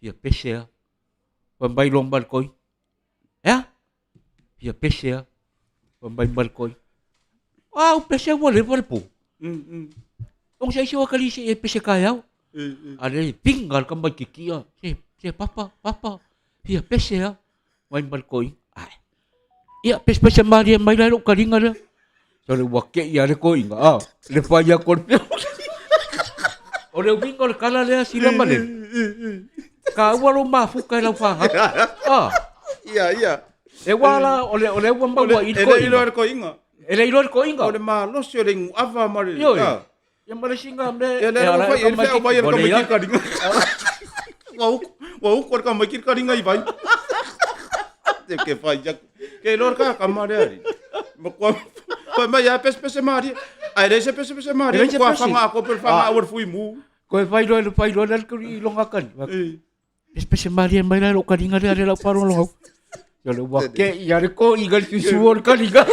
Ia pesea. Pambai long bal koi. Ya? Ia pesea. Pambai bal koi. O pesea wole po. Ong sai siwa kali si pese kaya. Ale pingal ka magkikia. Si papa. Ia pese ya. Wain balkoi. Ai. Ia pese Maria mai lalo kalinga le. So le wake ia le koi nga. Le faya korpio. O le pingal kala le sila male. Ka walo mafu kai la fa. Iya. E wala ole wamba wa ko inga. Ele ilo ko inga. Ole ma lo se le ava mari. Yang mari singa me. Ele ala fa ele fa bayar ka mikir ka dinga. Wau ko ka mikir ka dinga ibai. Te ke fa jak. Ke lor ka kamare ari. Ko ma ya pes mari. Ai rese pes mari. Ko fa nga ko per fa nga awar fui mu. Ko fa ilo dal ko ilong akan. Pes mari mai la ka dinga ari la paro lo. Yo le wake ya ko igal suor ka dinga.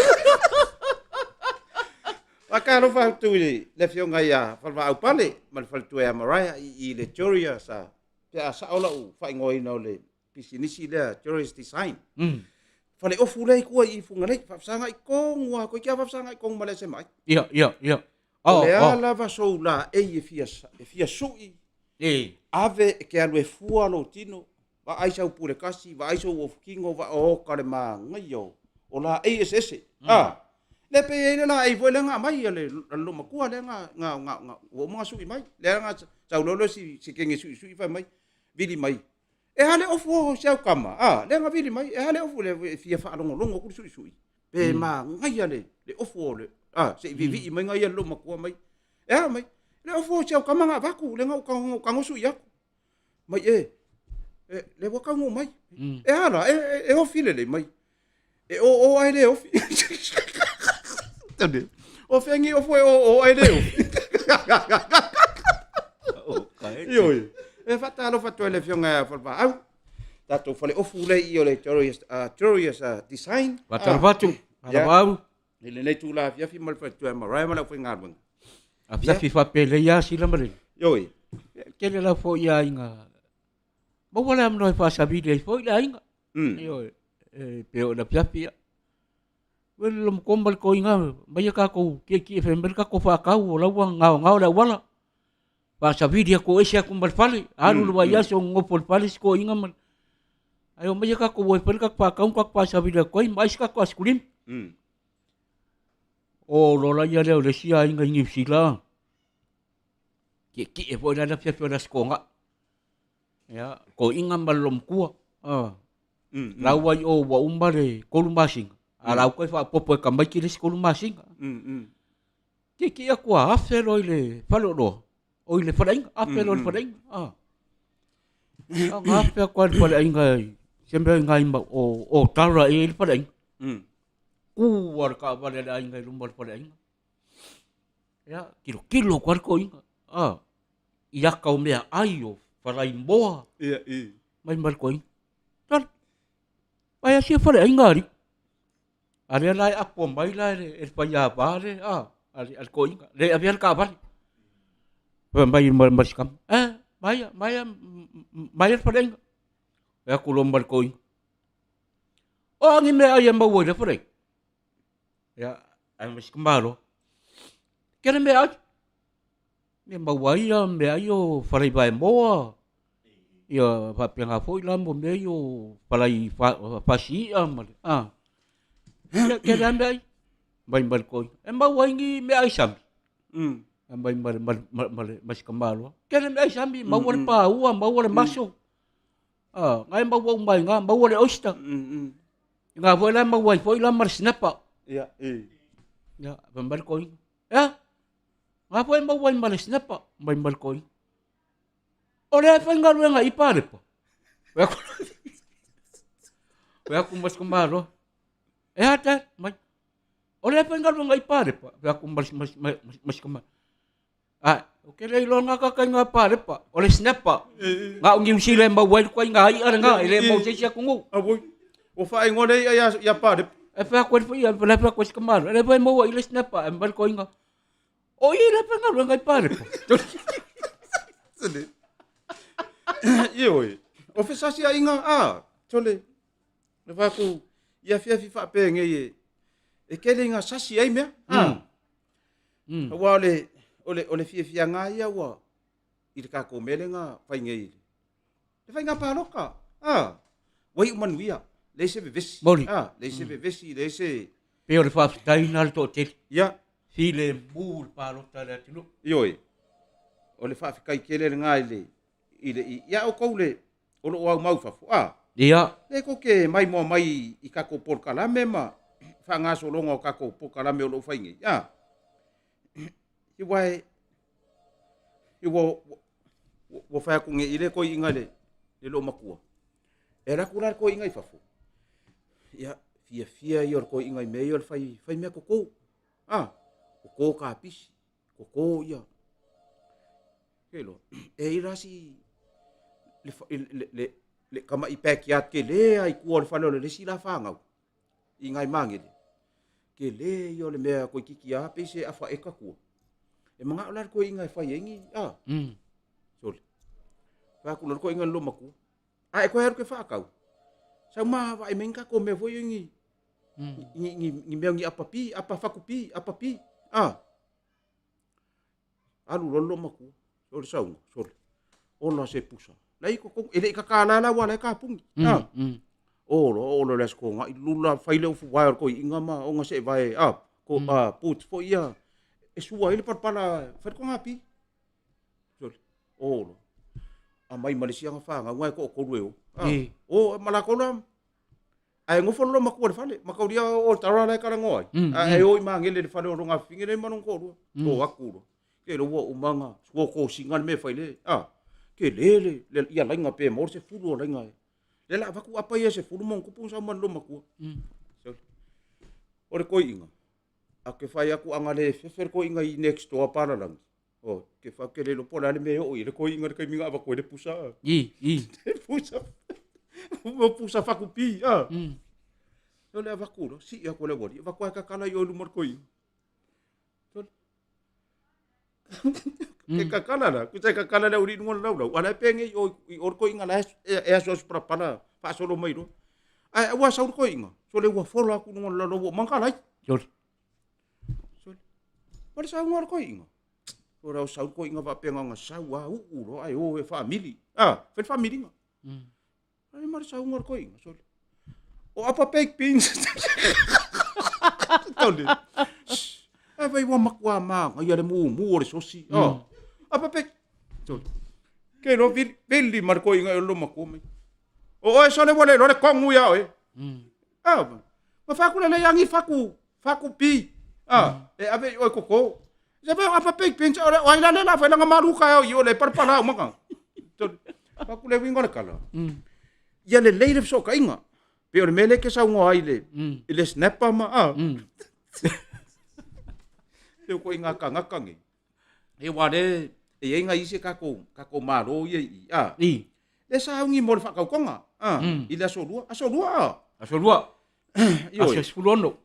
Akaro fa tu le fionga ya fa au pale mal fa tu ya Mariah I le Choria sa sa ola u fa ngoi no le pisinisi le Choria's design fa le ofu le ko I funga le fa sanga I kong wa ko kia fa sanga I kong male se mai iya le ala va so la e fia sui ave ke alu e fua lo tino va ai sa pure kasi va ai so of kingo va o kare ma ngayo ola ASS le pe ele la ai foi nga mai le lo makua le nga o mga sui mai le nga sa lo si kenge sui fa mai vili mai e hale ofo sa kama le nga vili mai e hale ofo le fia fa longo ku sui pe ma ngai le ofo le se vivi mai ngai lo makua mai e mai le ofo sa kama nga vaku le nga ka ngo sui aku mai le wa ka ngo mai e hala e o file le mai e o ai le o o fengi o foi o ai deu io e fatta lo fatto le fionga fa au dato fale o fule io le Choria's design batal batu ala bau le tu la via fi mal fatto ma rai ma la foi ngarwen afia fi fa pele ya sila mare yo kele la fo ya inga mo wala am no fa sabi le fo la inga yo pero la pia Belum kombal ko inga baya ka ko ki fember ka ko fa ka wala ngau la wala pa sa video ko ese kombal fali anu lu baya so ngopol fali ko inga man ayo baya ka ko per ka pa sa video ko mais ka ko askulim o lola ya le sia inga ngi sila ki e foi na fia das konga ya ko inga malom kuwa lawa o wa umbare kolumbasing Alau ko fa popo ka mai ki skolu masinga. Ki aku afelo ile falo do. O ile fadaing afelo fadaing. Afelo ko fadaing ai. Sempre ngai ma o tara ile fadaing. Ku war ka vale ai ngai lumbal fadaing. Ya kilo ko inga. Ia ka me ayo fadaing boa. Iya. Mai mal ko. Tal. Vai assim fadaing ngari. Ada lai apa mai lai le paya bare al koin le avian ka bare mai maskam maya padeng ya kulom bal koin ngi me ayam bawo de fure ya ay maskam balo kene me aj me bawo ya me ayo farai bai mo ya fa penga foi lam bo me yo farai fasi Kaya ambil, bain balkon. Emba wangi me ai sam. Ambai mas kembalo. Kene ai sambi mau le pau, mau le maso. Ngai mau mai nga mau le oyster. Nga foi lá mau foi lá mar snapa. Ya, Ya, bambal koi. Ya. Nga foi mau mar snapa, bambal koi. Ora fa ngaru nga ipare po. Aku mas kembalo. Ada, mas. Ora fa ngaru nga ipare po. Aku mas kembalo. Okay le lo nga ka nga pare pa. Ora snapa. Nga ungim sila mau koi nga ai nga ile mau sia kungu. Aboy. O fa ngone ya pare. Fa ko foi ya pala ko kembalo. Ele vai mau ile snapa, bambal koi nga. O ile fa ngaru nga ipare po. Sene. Ioi. O fe sasi inga tole. Le va ku ia fia fa pe nge e kele nga sasi ai me. Wa ole fia nga ia wa. I ka ko mele nga fa nge. Le fa nga pa loka. Wai man wia. Le se vesi. Le se vesi, le se Pe o le fa tai nal to te. ya. File mul pa lo ta le tinu. Ioi. Ole fa kai kele nga ile. Ya o koule. O lo wa mau fa. Dia. Le ko ke mai mo mai I ka ko por kalame ma fa nga so longo ka ko por kalame o lo fa ngi ya I wo fa ku ngi ile ko ingale le lo makua era kurar ko ingai fa fu ya fia yor ko ingai me yor fa me ko ko ka pis ko ya kelo e irasi le kama I pekiat ke le ai kuor fa le sila fa ngau ingai mangile ke le yo le mea ko kiki a pe se afa eka ku e manga olar ko ingai fa yengi sol fa ku ko ingai lo maku e ko her ke fa kau sa ma va e menga ko me vo yengi ni me ngi apa fa ku pi alu lo maku sol saung sol ona se pusa lai ko ele ka kala la wala ka pung lo les ko nga lula faile fu wire ko inga ma o nga se vai ko put fo ia e sua ele para fa ko ngapi lo mai Malaysia nga fa nga ngai ko rueo mala ko lam ai ngo fo lo ma ko fale ma ko dia o tara la ka ngoi ai o ma ngele fale o nga fingere ma non ko ru to aku ke lo wo umanga ko singal me faile ke le ia lainga pe mor se fulu lainga le la vaku apa ia se fulu mon kupung sama lo maku ore ko inga ke fai aku angale fefer ko inga I next to para lang ke fa ke le lo pola le me o ile ko inga ke minga va ko le pusa pusa mo pusa fa ku pi yo le vaku lo si ya ko le bodi va ko ka kala yo lu mor ko inga ke kakala la ku sai kakala la uri ngol la wala penge or ko inga la so para fa solo mai ro ai wa sa ko inga so le wa fola ku ngol la lo mangkala Jol. Para sa ngor ko inga ora sa ko inga va penga nga sa wa ro ai o family fe family nga ai mar sa ngor ko inga so o apa pek pins tole vai wa makwa ma ia le mu le sosi apa pe to ke no villi marco inga lo makome so le vole lo le kongu ya ma fa ku le yangi fa ku pi e ave o koko je va apa pe pincha o ina le la fa nga maruka yo le parpala maka to fa ku le wingo le kala ia le leile so ka inga pe o mele ke sa ngo ai le snappa ma ko inga kanga ngi e wale e inga ise ka ko maro ye le sa ngi mo fa ka konga ila so lua yo Ases fulono.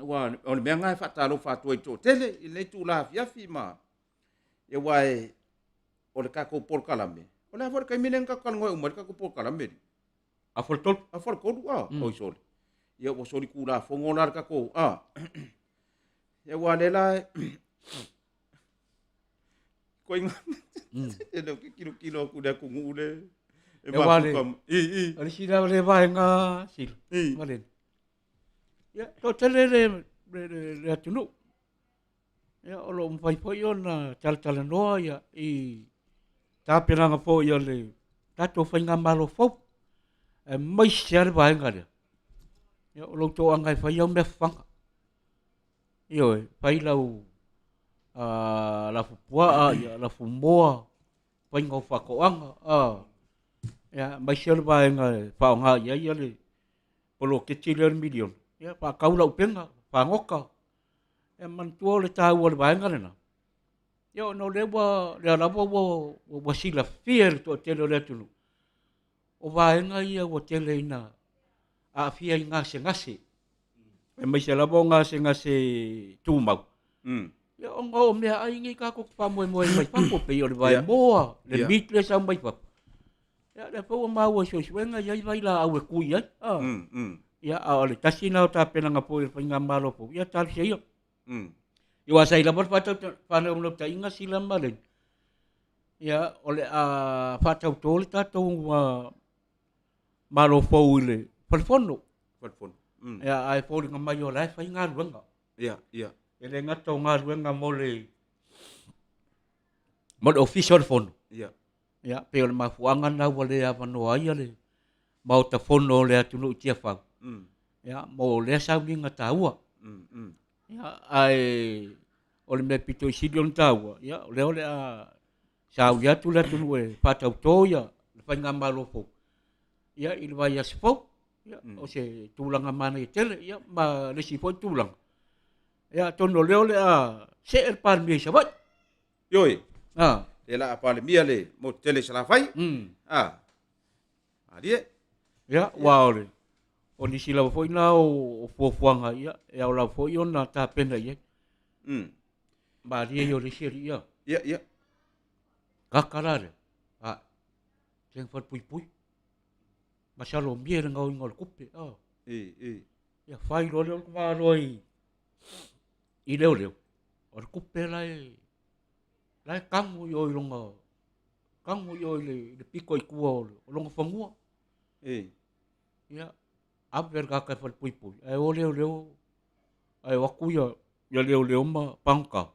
wa on me nga fa talo fa to tele ile tu la fi ma e wai o le ka ko por kalame o la for ka minen ka kan ngoi umar ka ko por kalame Afoltol. for ko o so ye o so ku la fo ngonar ka ko ya walela ko inga ele kilo ku da ku ngule Ari sila le vai nga sil. Valen. Ya to tele le tunu. Ya o lo mpai po ona tal noa ya I tapiranga po ia le tato whainga malo fau. E mai siare vaenga rea. Ya o lo tō angai whai au mea whanga. Io e, whai lau la fupua ia la fumoa whainga o whakoanga. Ya mai siare vaenga e whaonga ia le polo ke $1 million. Ya pa kaula upenga, whangoka. E mantua le tāua le vaenga rena. Yo no lewa le lava wo sila fiel to tele le tulu. O vaenga ia wo tele ina a fia ngase. E mai se lava ngase tumau. Ya o mea ai ngi ka ko pa mo mai pa pe yo le vai moa le mit le sa mai pa. Ya le po ma wo so wenga ia vai la au ku ia. Ya a le tasina ta pena nga po fa nga malo po. Ya tal se yo. Yo asai la por pata pana un lopta inga sila malen. Ya ole a fata tole tato malo foule. Falfono. Ya ai fo nga mai yo lai fa nga ruanga. Ya. Ele nga to nga ruanga mole. Mod official phone. Ya pe ole ma fuanga na wale a no ai le. Mau ta fono le atu no tia fa. Ya mo le sa nga taua. Ya ai ole me pito sidion taua. Ya ole a sau ya tu la tu we pata toya fa nga malo fo. Ya il vai as fo. Ya o se tulang mana tele ya ma le si fo tulang. Ya tono le ole a se el par mi sabat. Yoi. Le la apa le mia le mo tele sala fai. Dia. Ya wow le. O ni sila fo ina o fo fuanga ya o la fo yona ta pena ye. Ba dia yo le siri ya. Ya. Kakarare. Teng fat pui. Masalo mier ngau ngol kupe. Ya fai lo le ma roi. I leo. O kupe lai. Lai kangu yo longa. Kangu yo le piko I kua o longa fangua. Ya. Aper kaka fat pui. Ai o leo. Ai waku ya leo ma pangka.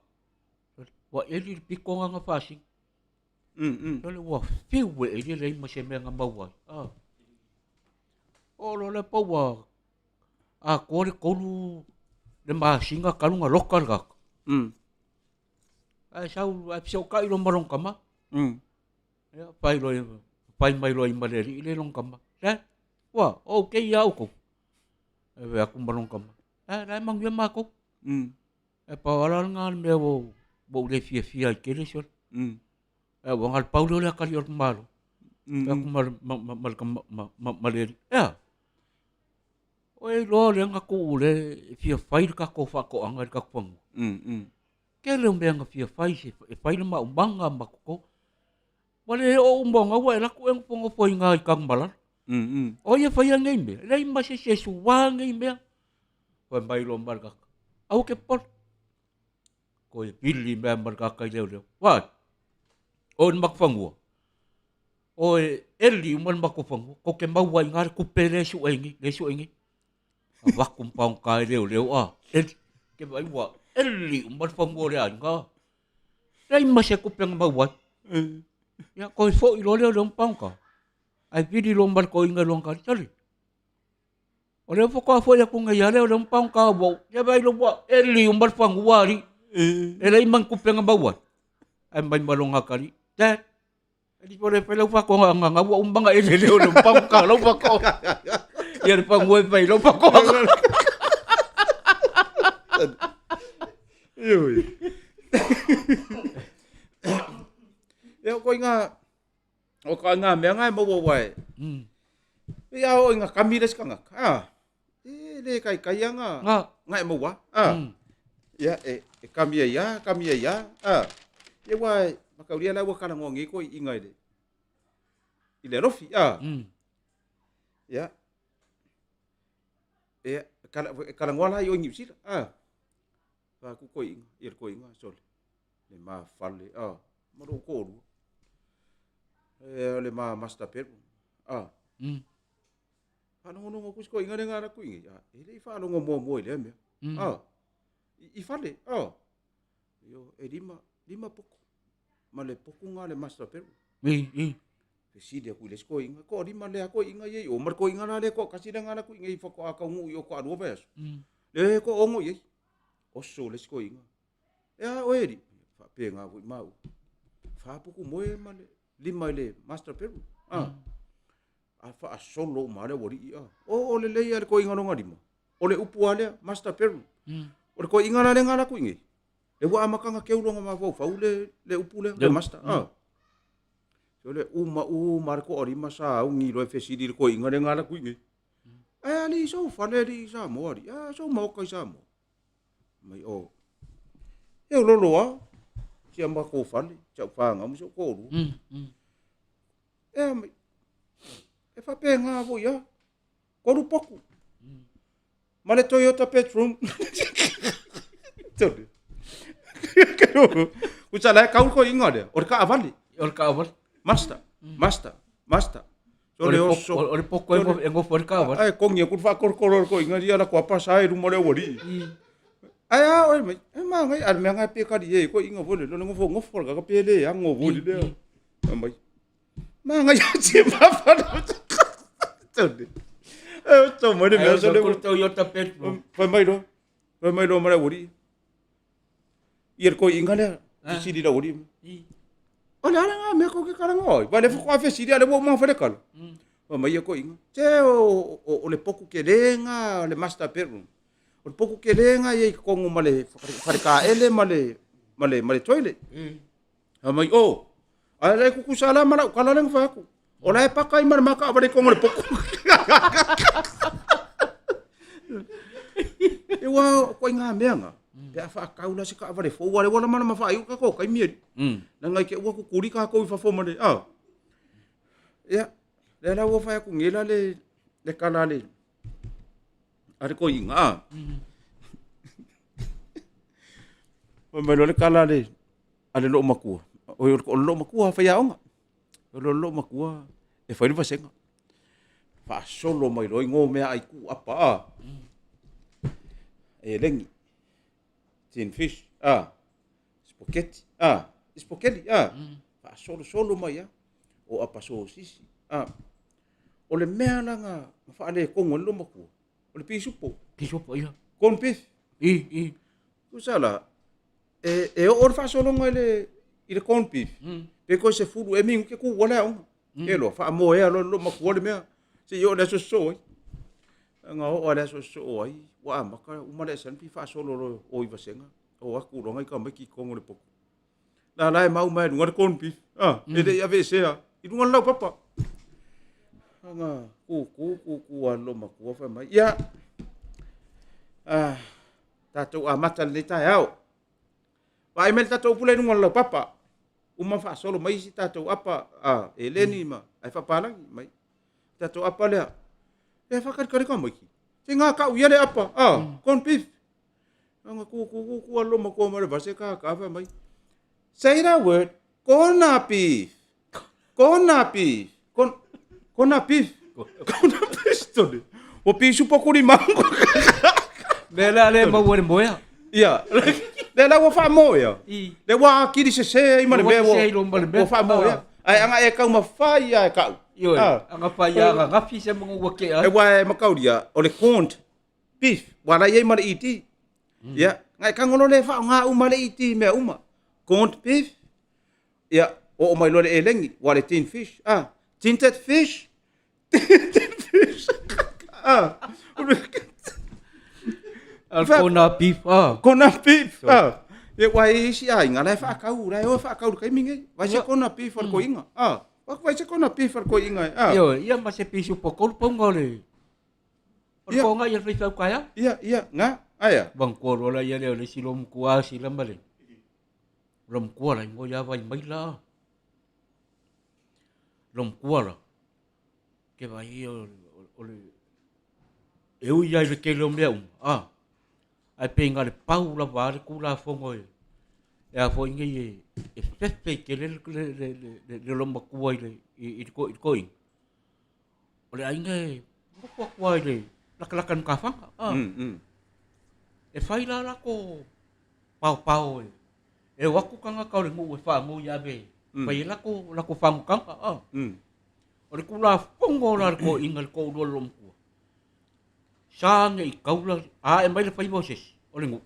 Wa eli piko nga fasing. Ele wa fiu ele le ma se me nga mawa. O lo le pawa. Kore kolu le ma singa kalunga lokal ga. Ai sau kai lo marong kama. Ya pai mai lo maleri ile long kama. Ya. Wa okay ya ko. E aku marong kama. Dai mang ye ma ko. E pa wala nga me bo le fia ke le sol. E wong al paulo le kali or malo. Aku maleri. Ya. Oi lo le nga ku le fia fai ka ko fa ko anga ka pong. Ke le mbe nga fia fai se fai ma umbanga ma ko. Wale o umbanga wa la ku en pong foi nga ka malar. O ye fai nga imbe. Le ma se suwa nga imbe. Wa mai lo mar ka. Au ke por. Ko ye pili me mar ka ka le. Wa. O mak fangu. O eli man mak fangu. Ko ke mau wa nga ku pele su engi. Wakum pang kai leo ke vai wa eli umbat fango le anga lai mase ku peng mawat ya ko fo ilo le pang ka ai pidi lombar ko inga long ka chali ole fo ko fo ya ku nga ya le pang ka bo ya vai lo wa eli umbat fango wari elai man ku peng mawat ai man malong akali that di pore pelo fa ko nga wa umbanga ele le pang ka lo fa ko ya pang wifi lo pa ko. Ya ko nga me nga mo wai. Ya o nga kamires ka nga. Le kai nga mo wa. Ya kamia ya. Ye wai makauria la wa kana ngongi ko inga ile. Ile rofi Ya. Kala ngola yo ngip sila. Ba ku ko inga sol. Le ma falle mo ro ko ru. Le ma master per. Ano ngono ko ko inga nga ku inga. Ile fa no mo ile me. I falle. Yo, lima poko. Male poko nga le master peru. I. Si dia ku le sko inga ko lima le ako inga ye o mar ko inga na le ko kasi da ngana ku inga ifo ko aka ngu yo ko anu bes. Le ko ongo ye. Oso le sko inga. Ya oeri. Fa pe nga bu mau. Fa poko moe male lima le master peru. Afa solo mare wori ia. O le le ko inga no ngadima. O le upu ale master peru. O ko inga na le ngana ku inga. Le wa amakanga ke ulonga ma fau le upu le master. So le mar ko ori masa ungi lo fesidi ko inga le ngana ku inga. Ali so fale di sa mo ari. So mo kai sa mo. Mai o. E lo lo si amba ko fale. Cha fa nga mo so ko ru. Mai. E fa pe nga vo ya. Ko ru poku. Male Toyota Petrum. Tuh. Usala kau ko inga de. Or ka avali. Master. Ore poko engo for ka aval. Ai kong ye ku fa kor ko inga dia la ko apa sai ru mole wori. Ai oi mai. Ma ngai ar me ngai pe ka di ko inga vole lo ngo for ka pe le yang ngo vole de. Mai. Ma ngai ya chi ma fa. Tuh. To mo de me so le Toyota Petrum. Fa mai do mole wori. Ir ko inga le. Si di da wori. Olha nga me ko ke karang oi. Vale fo afe siri ale bo mo fa de kal. O mai ko inga. Che o le poku ke lenga le master peru. O poku ke lenga ye ko ngo male fa ka ele male toilet. Ha mai o. Ale ku kusala mala kala lang fa ku. Ola e pakai mar maka ba de ko le poku. E wa ko inga me nga. Pe fa kau la sika vale fo wale wala mana fa ayu ka ko kai mi. Na ngai ke wa ku kuri ka ko fa fo mane. Ya. Le la wo fa ku ngela le kala le. Are ko inga. O me lo le kala le. Ale lo maku. O lo maku fa ya onga. Lo maku. E fa ni fa senga. Fa solo mai lo ngo me ai ku apa. E lengi. Tin fish, spaghetti, fa solo mai ya. O apa so sisi, o le mea langa, fa ale kongo lo maku. O le pisupo ya. Corn beef. I. Usala, o fa solo ngai le corn beef. Pe ko se furu e mingu ke ku wala on. E lo fa mo e lo maku le mea. Se yo le so. Nga o ala so ai wa maka umale san pi fa solo ro o iva senga o aku ro ngai ka mai ki kongo le poko la mau mai ngar kon pi e de ave se i dunga lau papa nga ku lo maku fa mai ya ta tu amata le ta yao wa email ta tu pula dunga lau papa uma fa solo mai si ta tu apa eleni ma ai fa palang mai ta tu apa le e fakar kare ka mai se nga ka uya le apa kon beef nga ku lo ma ko ma ba se ka fa mai say that word kona beef stone o pisu po ku ni mango le mo wore moya. ia le wa fa mo ya le wa ki di se i ma le me wo fa mo ya ai anga e ka ma fa ya ka Yo, anga pa ya nga fi se mo wake e wa makau dia o le corned beef wala ye mara iti ya ngai ka ngono le fa nga uma le iti me uma corned beef ya o mai lo le elengi wala tin fish tinted fish kona beef ye wa si ai nga le fa kau kai minge wa se kona beef ko inga Wak vai se kona pifar ko inga. Yo, ia masih pisu pokol pongole. Ko nga ia fai kaya? Iya, nga. Aya. Bang ko rola ia le silom kuah silam bale. Rom kuah la ngo ya vai mai la. Rom kuah la. Ke vai ole. Eu ia le ke lom le Ai penga le pau la va ku la fongoe. Ya fo inge e fefe ke le lomba kuai le i ko i. Ole ainge ko kuai le lak-lakan kafang. E fai la ko pau E waku kanga kau le ngu e whaangu ia be. Pai lako whaangu kanga. O le kula fongo la ko inga le ko ua lomkua. Sānge i kaula, e mai le pai Moses, o le ngu.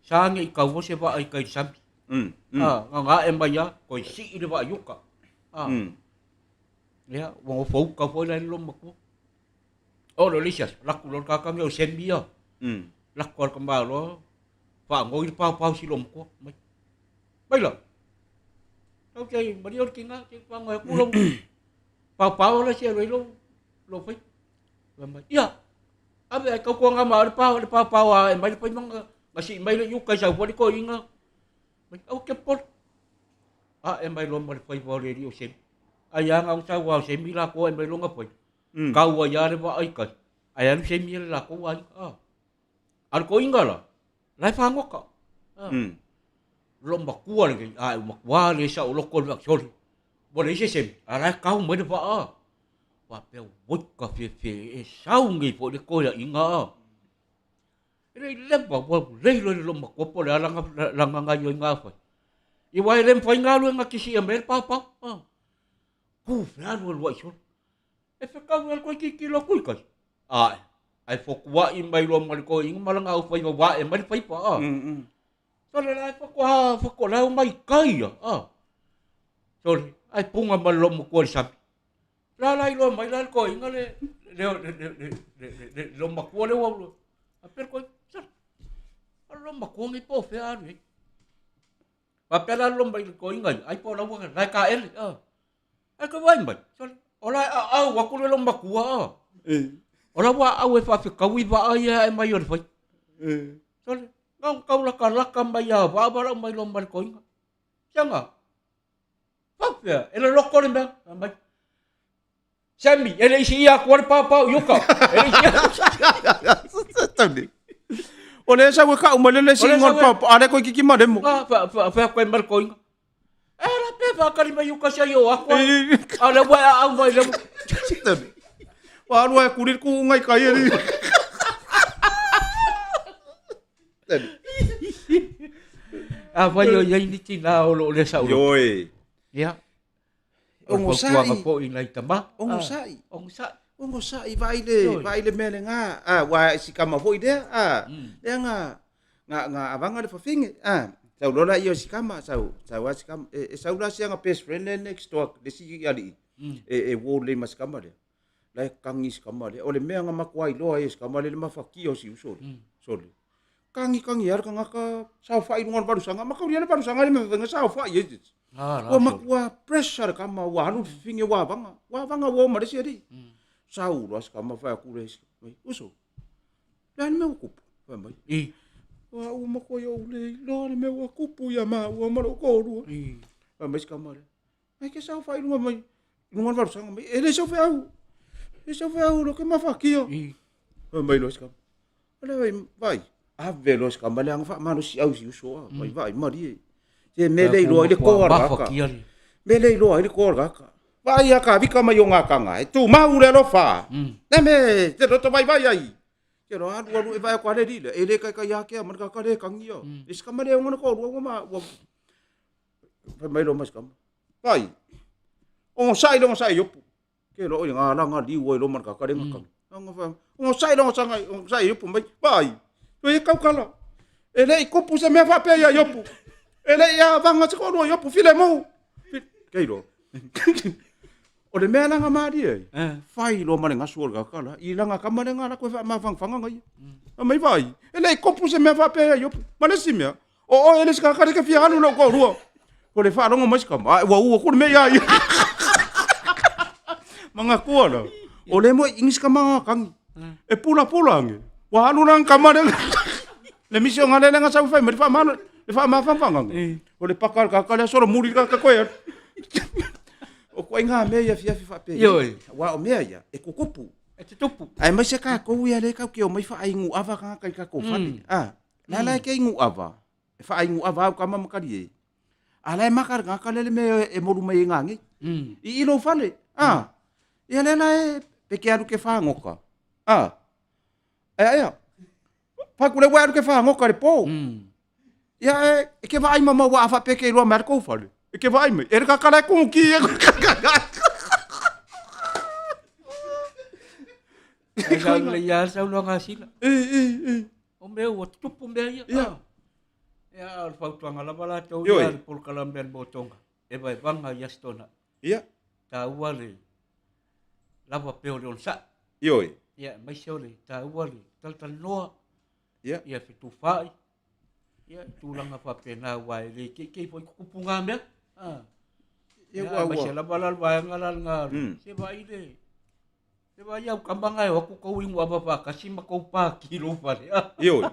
Sānge i kaua se wa ai kai sampi. Ngā e mai a, ko i si i le wa yuka. Lea, wango fau ka foi la lomakua. O lo lisias, laku lo kakami o sembi a. Laku al kambalo, whaangu i pau si lomkua. Mai la. Tau kei, mari o kinga, kei whaangu e kulau. Pau la sia lo fai. Ia. Abe ai kau ko nga ma le pau e mai pai manga. Masi mai le yuka sa fo ko inga. Mai au ke pot. E mai lo ma le pai vo le rio sem. Ai anga o sa wa sem la ko e mai lo nga pai. Kau wa ya le wa ai kai. Ai anu sem la ko ai. Al ko inga la. Lai fa ngoka. Lo ma ku le ai ma wa le sa o lo ko le soli. Bo le sem. Ala kau mai le wa wa pe wot ka fe e sau ngi po le ko ya inga. Ele lempa wa le lo ma ko po le langa nga yo nga fa. I wa lem fa nga lu nga kisi e mer pa. Ku fa lu wa so. E fa ka wel ko ki lo ku ka. Ai fo wa i mai lo ma ko inga malanga u fa wa e mai fa pa. So le lai fa ko la mai kai ya. So ai punga ma lo mo ko sa. Lai lo mai la ko inga le lo ma ko le wa. Per ko sa. Lo ma ko ngi po fe ani. Pa pela lo mai ko inga ai po la wa lai ka el. Ai ko vai mai. So ola wa ko lo ma ko. Ola wa au e fa fe ka wi va ai mai or fai. So ngau kau la ka mai ya wa ba mai lo mai ko inga. Changa. Pa fe ele lo ko le mai. Sammy, ele isi ia kuar papa yuka. Ele isi Tadi. Oleh sa ka umalele singon papa ada ko kiki ma demo. Fa ko mar ko. Era pe fa ka lima yuka sia yo aku. Ala wa au vai le. Tadi. Wa lu kurir ku ngai kai ni. Tadi. Fa yo ya ni tina o le sa. Yoi. Ya. Ongo sai. Po inai tama. Ongo sai vai le mele nga. Wa si kama foi de. Le nga abanga le fafinge. Sau lola io si kama sau wa si kama sau la si nga best friend next door de si ali. Wo le mas kama le. La kangi si kama le. Ole me nga makwai lo ai si kama le mafaki o si uso. Sole. Kangi ar kanga ka sau fa ingon baru sanga makauria le baru sanga le me nga sau fa ye. Wa makwa pressure kama wa hanu finge wa vanga wo mare seri sau ras kama fa ku res uso dan me ku fa mai wa u mako yo le lo me wa ku pu ya ma wa maro ko ru fa mai kama ai ke sau fa inu mai ngon var sang mai ele sau fa lo ke ma fa kio fa mai lo skam ale vai ave lo skam le ang fa manu si au si uso vai mari je mele lo ile ko raka mele lo ile ko raka vai aka vika mai nga kanga tu mau le lo fa neme te lo vai ai ke ro adu vai ko le dile ele kai ya ke man ka le kangio is ka male ngona ko ro ma mai lo mas kam vai o sai yo ke lo nga la nga di wo lo man ka le ngakang nga fa o sai yo mai vai to e ka kala ele ko pu se me fa pe ya yo pu ele ia vanga se ko yo pu file mo keiro o le mea nga mari ai fai lo mane nga suor ga kala i langa ka mane nga ko fa ma fanga ngai mai vai ele ko pu se me fa pe yo mane simia o ele ska ka ke fia lo ko ru ko le fa rongo mas ka wa ko me ya manga ko la o le mo ingis ka manga kang e pula nge wa anu nang ka mane le misio nga le nga sa fai me fa mano le fa ma fanga o le pakar ka kala soro muri ka ko ya o ko nga me ya fia fa pe wa o me ya e ko kupu e te tupu ai mai se ka ko ya le ka ke o mai fa ai ngu ava ka ka ko fa la ke ngu ava e fa ai ngu ava ka ma makari ala makar ka kala le me e moru mai ngangi i lo fale e le na e pe ke aru ke fa ngoka fa ku le wa aru ke fa ngoka le po Ia e ke vai mama wa fa pe ke lo mer ko fa. E ke vai me. E ka kala ku ki. Sa le ya sa lo ngasila. Eh. O meu o tupu me ia. Ia. Ia al fau tuanga la bala tau Ioi. ia por kalamben botonga. E vai vanga ia stona. Ia. Ta uale. Lava peo le on sa. Ioi. Ia mai se ole ta uale. Tal noa. Ia. Ia fitu fai. Ia tulanga fa pena wai le ke foi kupunga me. Ia Ia mai se wa. la bala wai ngalal ngal. Mm. Se vai le. Se vai au kambanga e aku kau ingu apa pa kasima kau pa kilo fale. Ioi.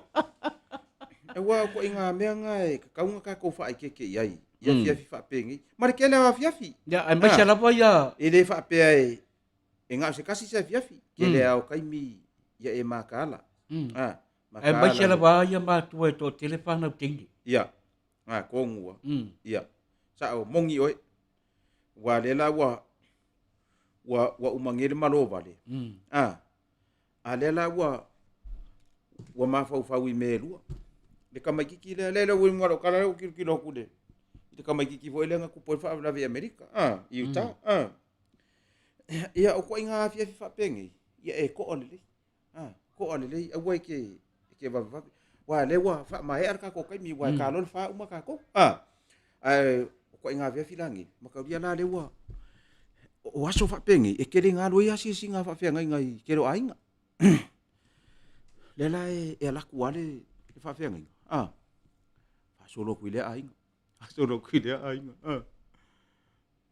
E wa ko inga mea ngai ka kaunga ka ko fa ke iai. Ia fia fi fa pengi. Mare ke le wa fia fi. Ya ai mai se la vai ya. E le fa pe ai. E nga se kasi se fia fi. Ke le au kai mi ia e makala. Ai mai se la vai ya ma tu e to telefona tingi. Ia. Ko ngua. Ia. Sa o mongi oi. Wa le la wa umangere malo vale. A le la wa ma fa wi me lua. Le kama kiki le wi ngaro kala o kilo ku de. Le kama kiki vo le nga ku po fa la vi America. Utah. Ia o ko inga fi fa pengi. Ia e ko on le. Ko on le a wai ke va wa le wa fa mai ar ka ko kai mi wa ka lo fa uma ka ko. Ai ko inga fi langi. Maka dia la le wa. O aso fa pengi e kere nga lo ia si singa fa fenga ngai kero ainga. Le la e la kuale fa fenga. Fa solo ku le ainga. Solo ku le ainga.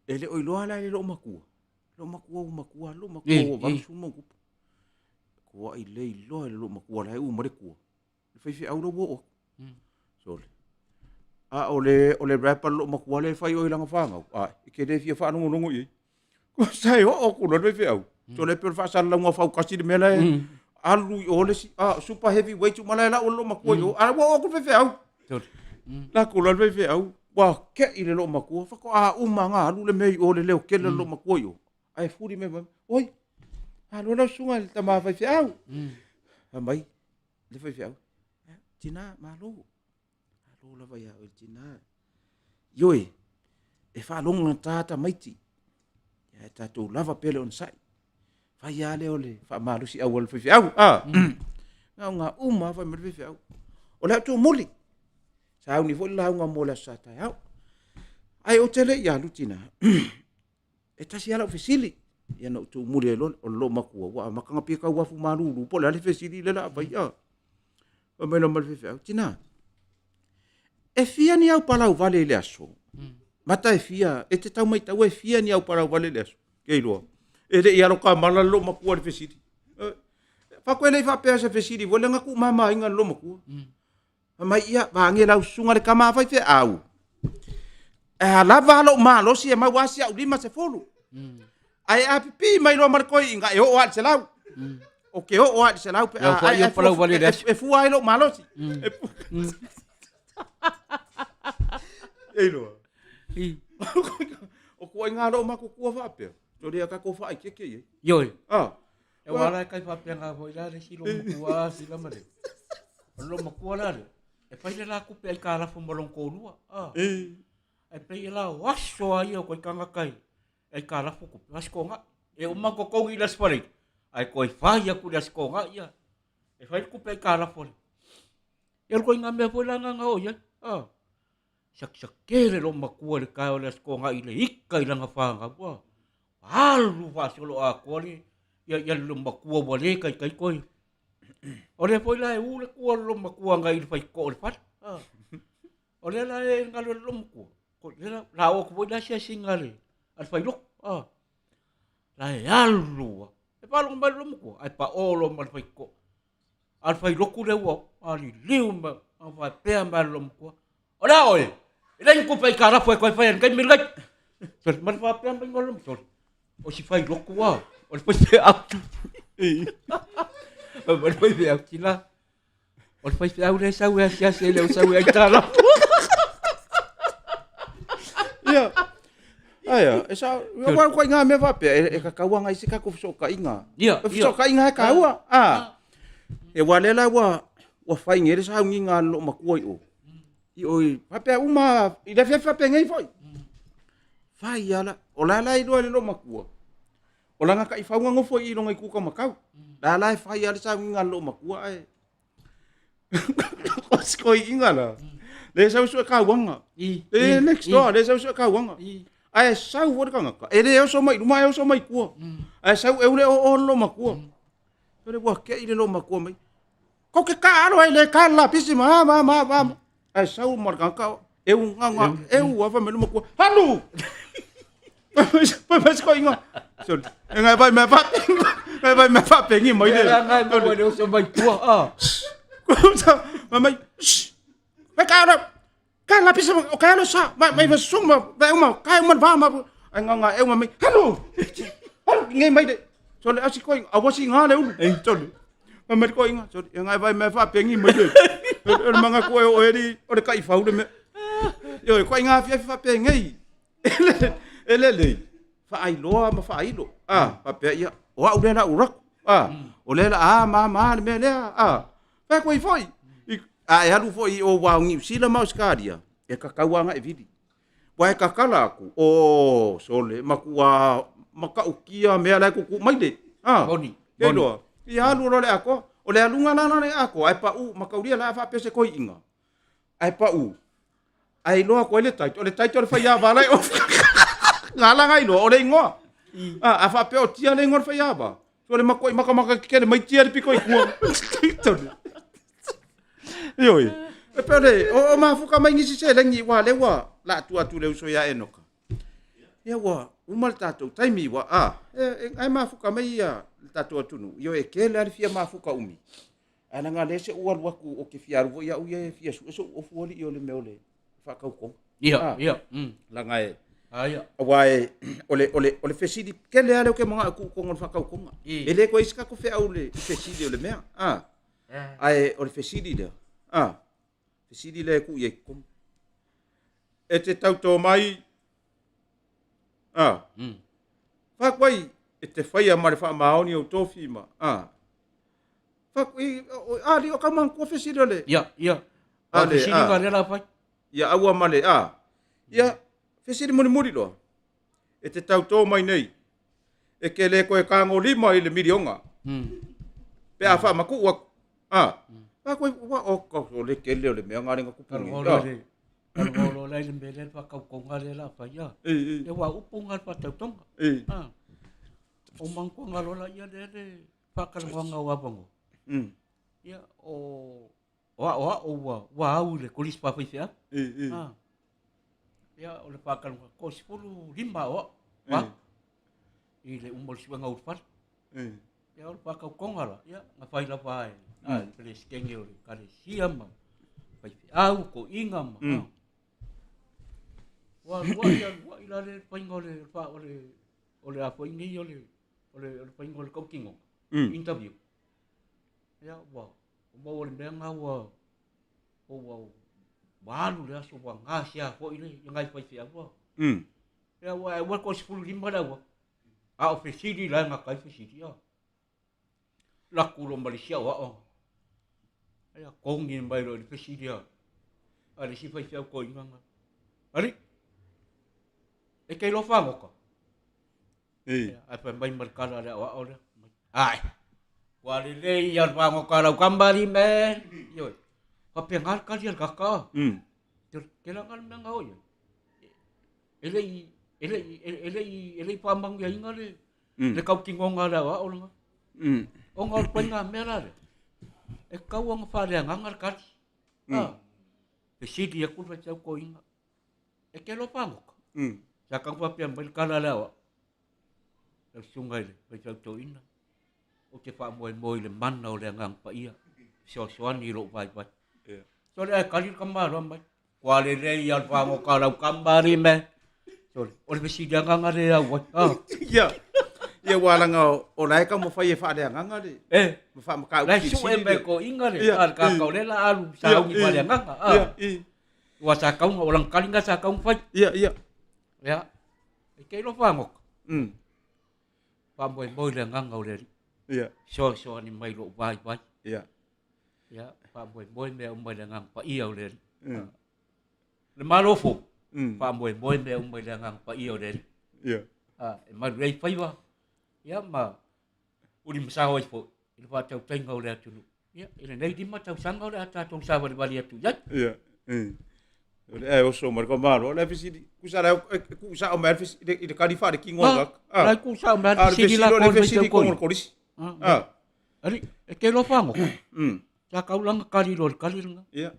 Ele oi lo ala le lo makua. Lo makua va sumo ku. Ko ai le lo makua la u mare ku. Fa fi au lo wo. Sole. Ole rapper lo makua le fa oi langa fanga. Ke de fi fa no i. Ko sai o ku lo fe au. So le per fa sala nga fa kasi de mela alu ole si super heavyweight mala la o lo makua yo. Wo ku fe au. La ku lo fe au. Wa ke ile lo makua fa ko uma nga alu le mei ole le ke le lo makua yo. Ai furi me oi. Lo la sunga le tama fa fe au. Mai le fe au. Tina malu. Lo la va ya o tina. Yoi. E fa longa tata maiti. Ya tatu lava pele on sai. Fa ya le ole fa malu si awal fe au. Nga uma fa me fe au. Ola tu muli. Sa ni fo la nga mola sa ta au. Ai o tele ya lutina. E tasi ala ofisili. Ya no tu muli lo makua wa makanga pe ka wa fu malu po la ofisili le la fa ya. O me no mal fe au tina. E fia ni au palau vale le aso. Mata e fia, e te tau mai tau e fia ni au palau vale le aso. Kei loa. E re iaro ka mala lo makua le fesiri. Fa koe nei fa pea se fesiri, vole nga ku mama inga lo makua. Mai ia, vange lau sunga le kama fai fe au. E lava lo malo si e mai wasi au lima se folu. Ai apipi mai lo markoi inga e o al se lau. O ke o al se lau pe ai palau vale le aso. E fu ai lo malo si. Ei loa. O ko nga lo ma ko ko fa pe. To dia ka ko fa ke ye. Yoi. E wala kai fa pe nga foi la si lo makua si la mare. Lo makua la. E fai la ku pe ka la fo molon ko lua. E pe la waso ai ko kanga kai. E ka la fo ku las ko nga. E o ma ko ko i las pare. Ai ko fai ku las ko nga ia. E fai ku pe ka la fo. E ko nga me fo la nga o ya. Sak-sakere lo makua le kai o le sko nga ile ika i langa whanga wa. Alu whasolo a kore. Ia lo makua wale kai koi. O le foi la e ule kua lo makua nga ile whai ko o le whare. O le la e ngalo lo makua. Ko le la o ko la sia singa le. Al whai lok. La e alu wa. E palo mba lo makua. Ai pa o lo mal whai ko. Al whai loku le wa. Ali liu mba. Al whai pea mba lo makua. O la oi. Ilain ko pa ikara foi ko fai kan mirgai. Sol man fa plan bang ngolom sol. O si fai loku wa. O foi fe out. O foi fe out kila. O foi fe out sa we sia se le sa we ikara. Ya. Aya, esa wa ko nga me va pe e ka kawa nga isi ka ko so ka inga. Ya. So ka inga ka wa. E wa le la wa fai ngere sa nginga lo makua o. I oi, pape uma, i da fe pape ngai foi. Fai ala, o la lai do le lo makua. O la nga ka i faunga ngofo i longa i kuka makau. Da lai fai ala sa nga lo makua ai. O skoi inga la. Le sa su ka wanga. Le next door, le sa su ka wanga. Ai sau wo ka ngaka. Ele eu so mai, uma eu so mai kua. Ai sau eu le o lo makua. Ele wa ke i le lo makua mai. Ko ke ka alo ai le ka la pisi ma. Ai sau mar ka eu nga eu wa fa me lo makua. Halu. Mas ko inga. So, ngai vai me fa pengi mai le. Ngai mo le so mai kua a. Mamãe, vai cara lá pisa, o cara sa, vai vai suma, vai uma, cai uma vama, ai nga eu mamãe, hello, ngai mai de, so le asi koi, awasi nga le u, so mamãe koi nga, so ngai vai me fa pengi mai de, manga ko o eri, o de kai fau de me, yo koi nga fa pengi, ele, fa ai loa ma fa ai lo, pa pe ia, o au le la urak, o le la ma me le Vai koi foi. Ai halu foi o wangi sila mau skadia. E kakauanga e vidi. Wai kakala aku. O sole makua makaukia me ala ku mai de. Boni. Boni. I halu role ako. O le alunga nana ne ako. Ai pa u makauria la fa pese koi inga. Ai pa u. Ai loa ko le tai. O le tai o fa ya va lai. Ngala ngai lo o le ngoa. A fa pe o tia le ngor fa ya va. So le makoi maka kene mai tia le pikoi ku. Yoi. E pere, o mafuka mai ngisi se lengi wa lewa la tu le uso ya enoka. Ya wa, umal tatou taimi wa ai mafuka mai ya tatou atunu. Yo e kele ali fia mafuka umi. Ana nga lese ual waku o ke fia ruvo ya uye fia so o fuoli yo le meole. Fa kau ko. Ia. La ngai. Ia. Wai ole fesidi kele ale o ke mga ku ko ngon fa kau ko. Ele ko iska ko fe au le fesidi ole mea. Ai ole fesidi de. Fesidi le ku ye kom. E te tauto mai. Fa kwai e te whaia mare wha maoni o tofi ma. Fa kwai ali o kamang ko fesidi le. Ia. Fesidi ka rela pai. Ia aua male Ia fesidi muri lo. E te tauto mai nei. E ke le ko e kango lima i le milionga. Pe a wha maku wa. Aku wa o le kele le me ngare ngaku pungi. Kalau lai le mbele pa kau konga le la pa ya. E wa upunga pa tau tonga. O mangko ngalo la ya le pa ka wanga wa bango. Ya o wa au le kolis pa fia. Ya o le pa ka ko 10 lima wa. I le umol si wanga urfal. Ya o pa kau konga la ya ngafai la pai. Pele skenge o kare siama. Pai au ko inga ma. Wa ila le paingole fa ole a poingi ole paingole kokingo. Interview. Ya wa ole menga wa balu le aso wa ngasia ko ile ngai pai fia wa. Ya wa ko 10 lima da wa. A ofisidi la ngakai ofisidi ya. Laku lo Malaysia wa. Ai kongin bai lo di presidia. Ali si fai ko inga. Ali. E kai lo fa ngoko. Ai pa bai markala da wa ora. Ai. Wali le ya fa ngoko la kambari me. Yo. Pa pengar kalian kakak. Kelangan menga oyo. Ele pambang ya inga le. Le kau kingonga da wa ora. Ongol penga mera le. E kau ang whare ngangar kari. E sidi aku fa ko inga. E ke lo pangok. Sa kang papian bai kala lawa. Le sungai le bai to ina. O ke fa moi le manna o le ngang pa ia. Soan i lo bai bai. So le kali kamar bai. Kwale le ia pangok kala kambari me. So o le sidi ngangar le wa. Ya. Ia walanga o lai ka mo fai fa de nganga de. Mo fa ma ka u. Lai su embe ko inga le. Ka ka le la alu sa u fa de nganga. Wa sa ka u orang kali nga sa ka u fai. Iya. Ya. Ke lo fa ngok. Pa moi le nganga le. Iya. So ni mai lo bai bai. Iya. Ya, pa moi me le ngang pa ia le. le malofo pa moe me umai le ngang pa io le ia e malu rei whaiwa ia ma uri masaho i fo i le tau tainga o le atunu ia ile nei di ma tau sanga o le ata tong sa wali atu ia ia ole o so mar ko malo le fisi ku sa o mer fisi i de kalifa de kingo ga la ku sa ma fisi la ko fisi ko ko ris ali e ke lo fango sa kaulang kalilanga ia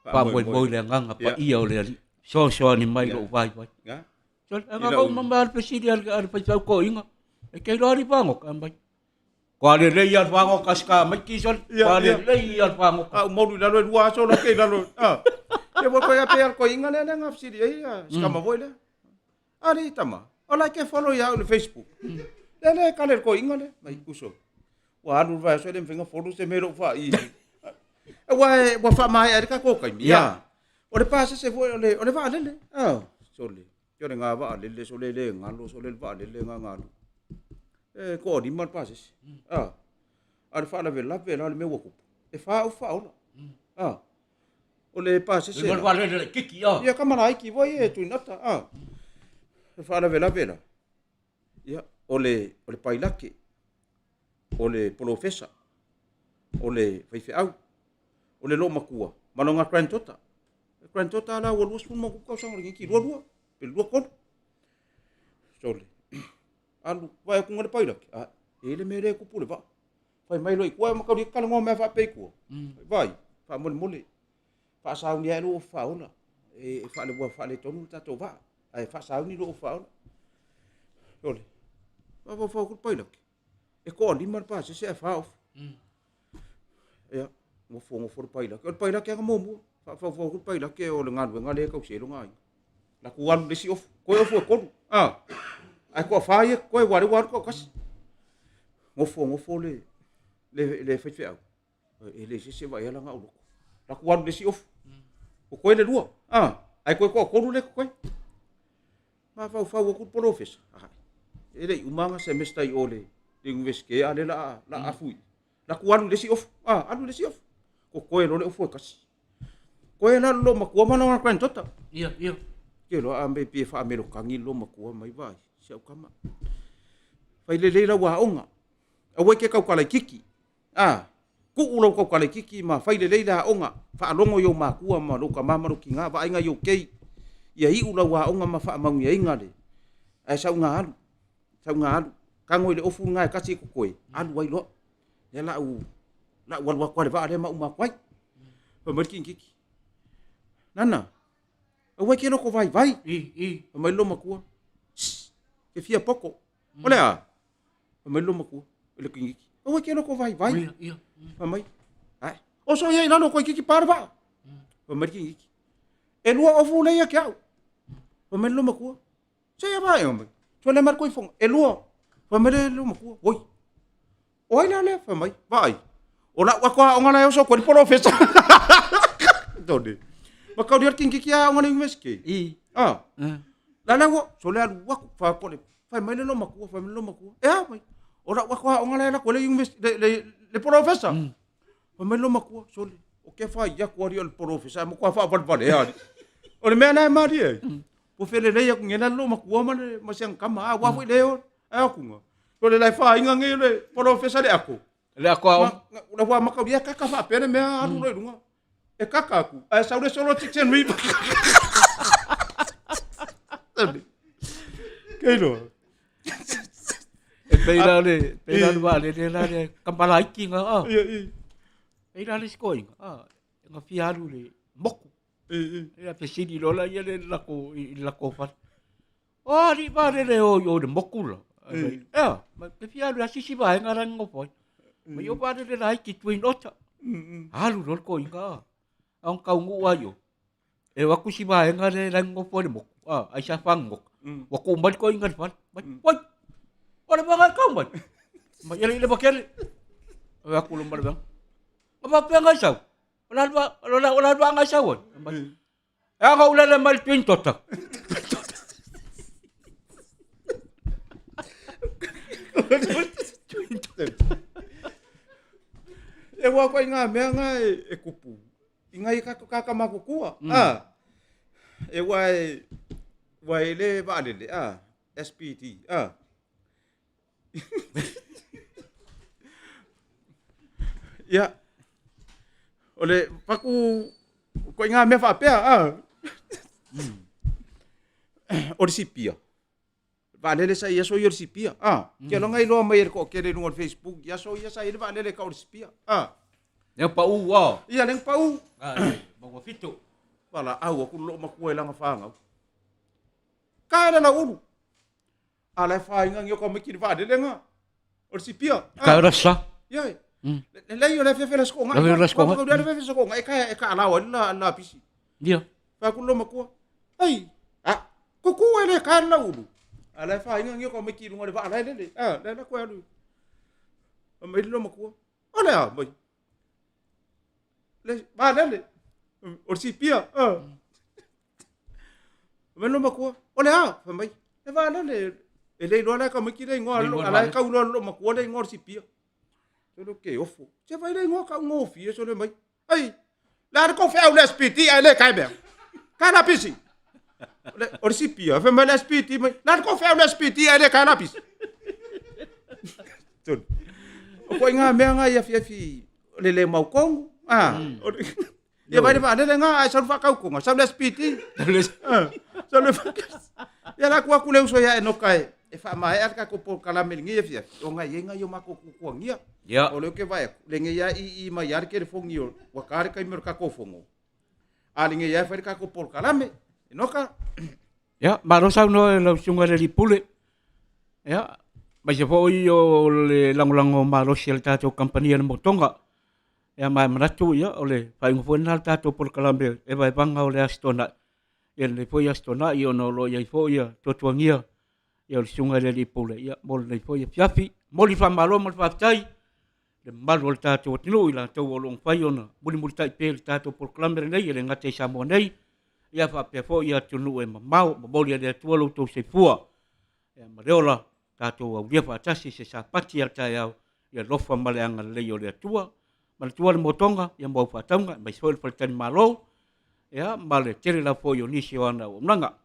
pa mo le nganga pa ia o le ali so ni mai lo vai ya so anga ko mamba fisi al pa tau ko inga e ke lo ri fango kambai ko le le ia fango kaska mai ki so ko le le ia fango mo lu la lo wa so lo ke la lo e mo ko ya pe ko inga le nga fisi ia ska ma voi le ari tama ola ke follow ya no Facebook le ka le ko inga le mai kuso wa lu va so le finga follow se me lo fa i wa fa mai ari ka ko kai mia o le pasa se foi o le va le so le yo le nga va le so le ngalo so le va le ngalo ko di mar pasa ar fa la vela le me wo e fa o o le pasa se le va le kiki ya kamera ki voi e tu nata e fa la vela ya o le pailake o le profesa o le fai au o le lo makua malonga krantota la wo lus mo ko sang ringi ki dua pe dua kon sole alu vai ku ngale pailake ele mere ku pule va fai mai loi ku ma ka di kala ngome fa pe ku vai fa mole fa sa ni lo fa ona e fa le tonu ta to va ai fa sa ni lo fa ona sole va fa ku pailake e ko di mar pa se fa ya mo fo pailake o pailake ka mo fa ku pailake o le ngale ka se lo ngai la ku wan le si of ko ko ai ko fa ye ko wa ko kas mo fo le fe au ele se va ya la ngau la ku wan le si of ko le lua ai ko le ko ma fa ku professor ele umanga semester i ole linguistics ale la afui la ku wan le si of anu le si of ko lo le of kas ko la lo ma ku ma na kan tota ia ke lo ambe pe fa me lo kangi lo ma ku mai vai se o kama fai le la wa onga a we ke ka kala kiki ku ulo ka kala kiki ma fai le la onga fa longo yo ma ku ma lo ka ma lo kinga va inga yo ke ia i ulo wa onga ma fa ma ngi inga le ai sa nga alu ka ngoi le ofu nga ka si ku koi alu wai lo le la wa kwa le va le ma kwai pa mer kiki nana a we ke no ko vai mai lo ma ku ke fia poko olha mai lo ma ku le kiki a we ke no ko vai ia mai o so ye no ko kiki parva pa mer kiki e lua ofu le ya ka pa mai lo ma ku se ya vai mai so le mar ko fong e lua pa mai lo ma ku oi le pa mai vai ora wa ko ngala yo so ko professor dode ma ka dia kiki ya ngala inveske la wo so le wa fa ko le fa mai lo ma ku mai ora wa ko ngala la ko le le professor fa mai lo ma ku so le o ke fa ya ko ri el professor mo ko fa ya o le me na ma di po fele le ya ku ngena lo ma ku ma siang kama wa fu le o ku nga so le la fa inga nge le professor le ako la wa ma ka dia ka fa pene me aru le dunga e kaka ku sa le solo chicken ri Kailo. Peira vale le kampala ikinga Peira le skoinga nga fiaru le moku e pe sidi lola ia le lako fa ri vale le o yo de moku la ma pe fiaru asisi va ngarang ngopoi ma yo vale le lai ki twin ota alu rol ko inga ang kaungu ayo e waku si va ngare lang ngopoi le moku ai sa fang moku waku umbat ko ingat fan wai ora ba ka umbat ma yele le bakel aku lumbar bang apa pe ngai sau ola ba ngai sau nga ula le mal twin totak e wa ko nga me nga e kupu ingai kaka makukua. E wai le vale le SPT. Ya. Ole paku ko inga me fa pea. Orsipia. Vale le sai so orsipia. Ke lo ngai lo mai ko ke le no Facebook. Ya so ya sai vale le ka orsipia. Ya pau wa. Ia leng pau. Mau fito. Wala au aku lo makua langa fanga. Kaila na ulu. Ala fa inga ngio me kiri vale le nga. Orsipia. Ka rasa. Ya. Le yo le fefe la sko nga. Le sko nga. Le fefe sko nga e ka ala wa la pisi. Dia. Fa ku lo makua. Ai. Kuku ele ka la ulu. Ala fa inga ngio me kiri ngore va le. Le ko alu. Mai lo makua. Ala mai. Le ba le. Orsipia. Melo makua. Ole fa mai. E va le. Ele lo ala ka me kiri ngor ala ka ulo lo makua le ngor sipia. Solo que ofo. Se vai le ngo ka ngo fi so le mai. Ai. La ko fa le SPT ele kai be. Kana pisi. Le orsipia fa mai le SPT mai. La ko fa le SPT ele kana pisi. Ton. Ko inga me nga ya fi le mau kong. Ya vai va le nga ai so fa ka ko nga sa le SPT. So le ya la ko le so ya no kai. E fa mai aka ko por kala melingi fia o nga yenga yo mako ku ngia Ya. o le ke vai le nge ya i mai yar ke fongi o wa kare kai mer ka ko fongo ali nge ya fa ka ko por kala me no ka Ya, maro sa no lo sunga le pule. Ya. Ba se foi o le lango maro sel tato company na motonga. Ya mai manatu ya ole fa ngo fo na tato por kalambe e vai panga ole astona. Le foi astona io no lo ia foi to tuangia. Ya sunga le pule ya mol le foi fiafi mol fa malo mol fa tai le mal volta to tinu ila to long fa yona mul tai pe tato por kalambe nei le ngate sa mo nei ya fa pe fo ya tunu e mau mol ya de to lo to se fua ya mareola tato au dia fa tasi se sa pati ya tai ya lo fa male anga le yo le tua mal tua le motonga ya mo fa tonga mai so fa tan malo ya male tere la fo yo ni si wana o nanga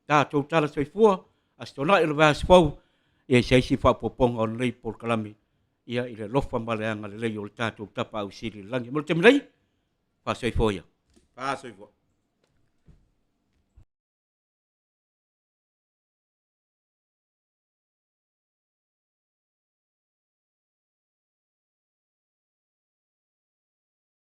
tato tala se fua astona il va spau e sei si fa popong on lei por kalami ia ile lofa maleanga le yo tato tapa au siri langi mo temlei fa sei foia pa so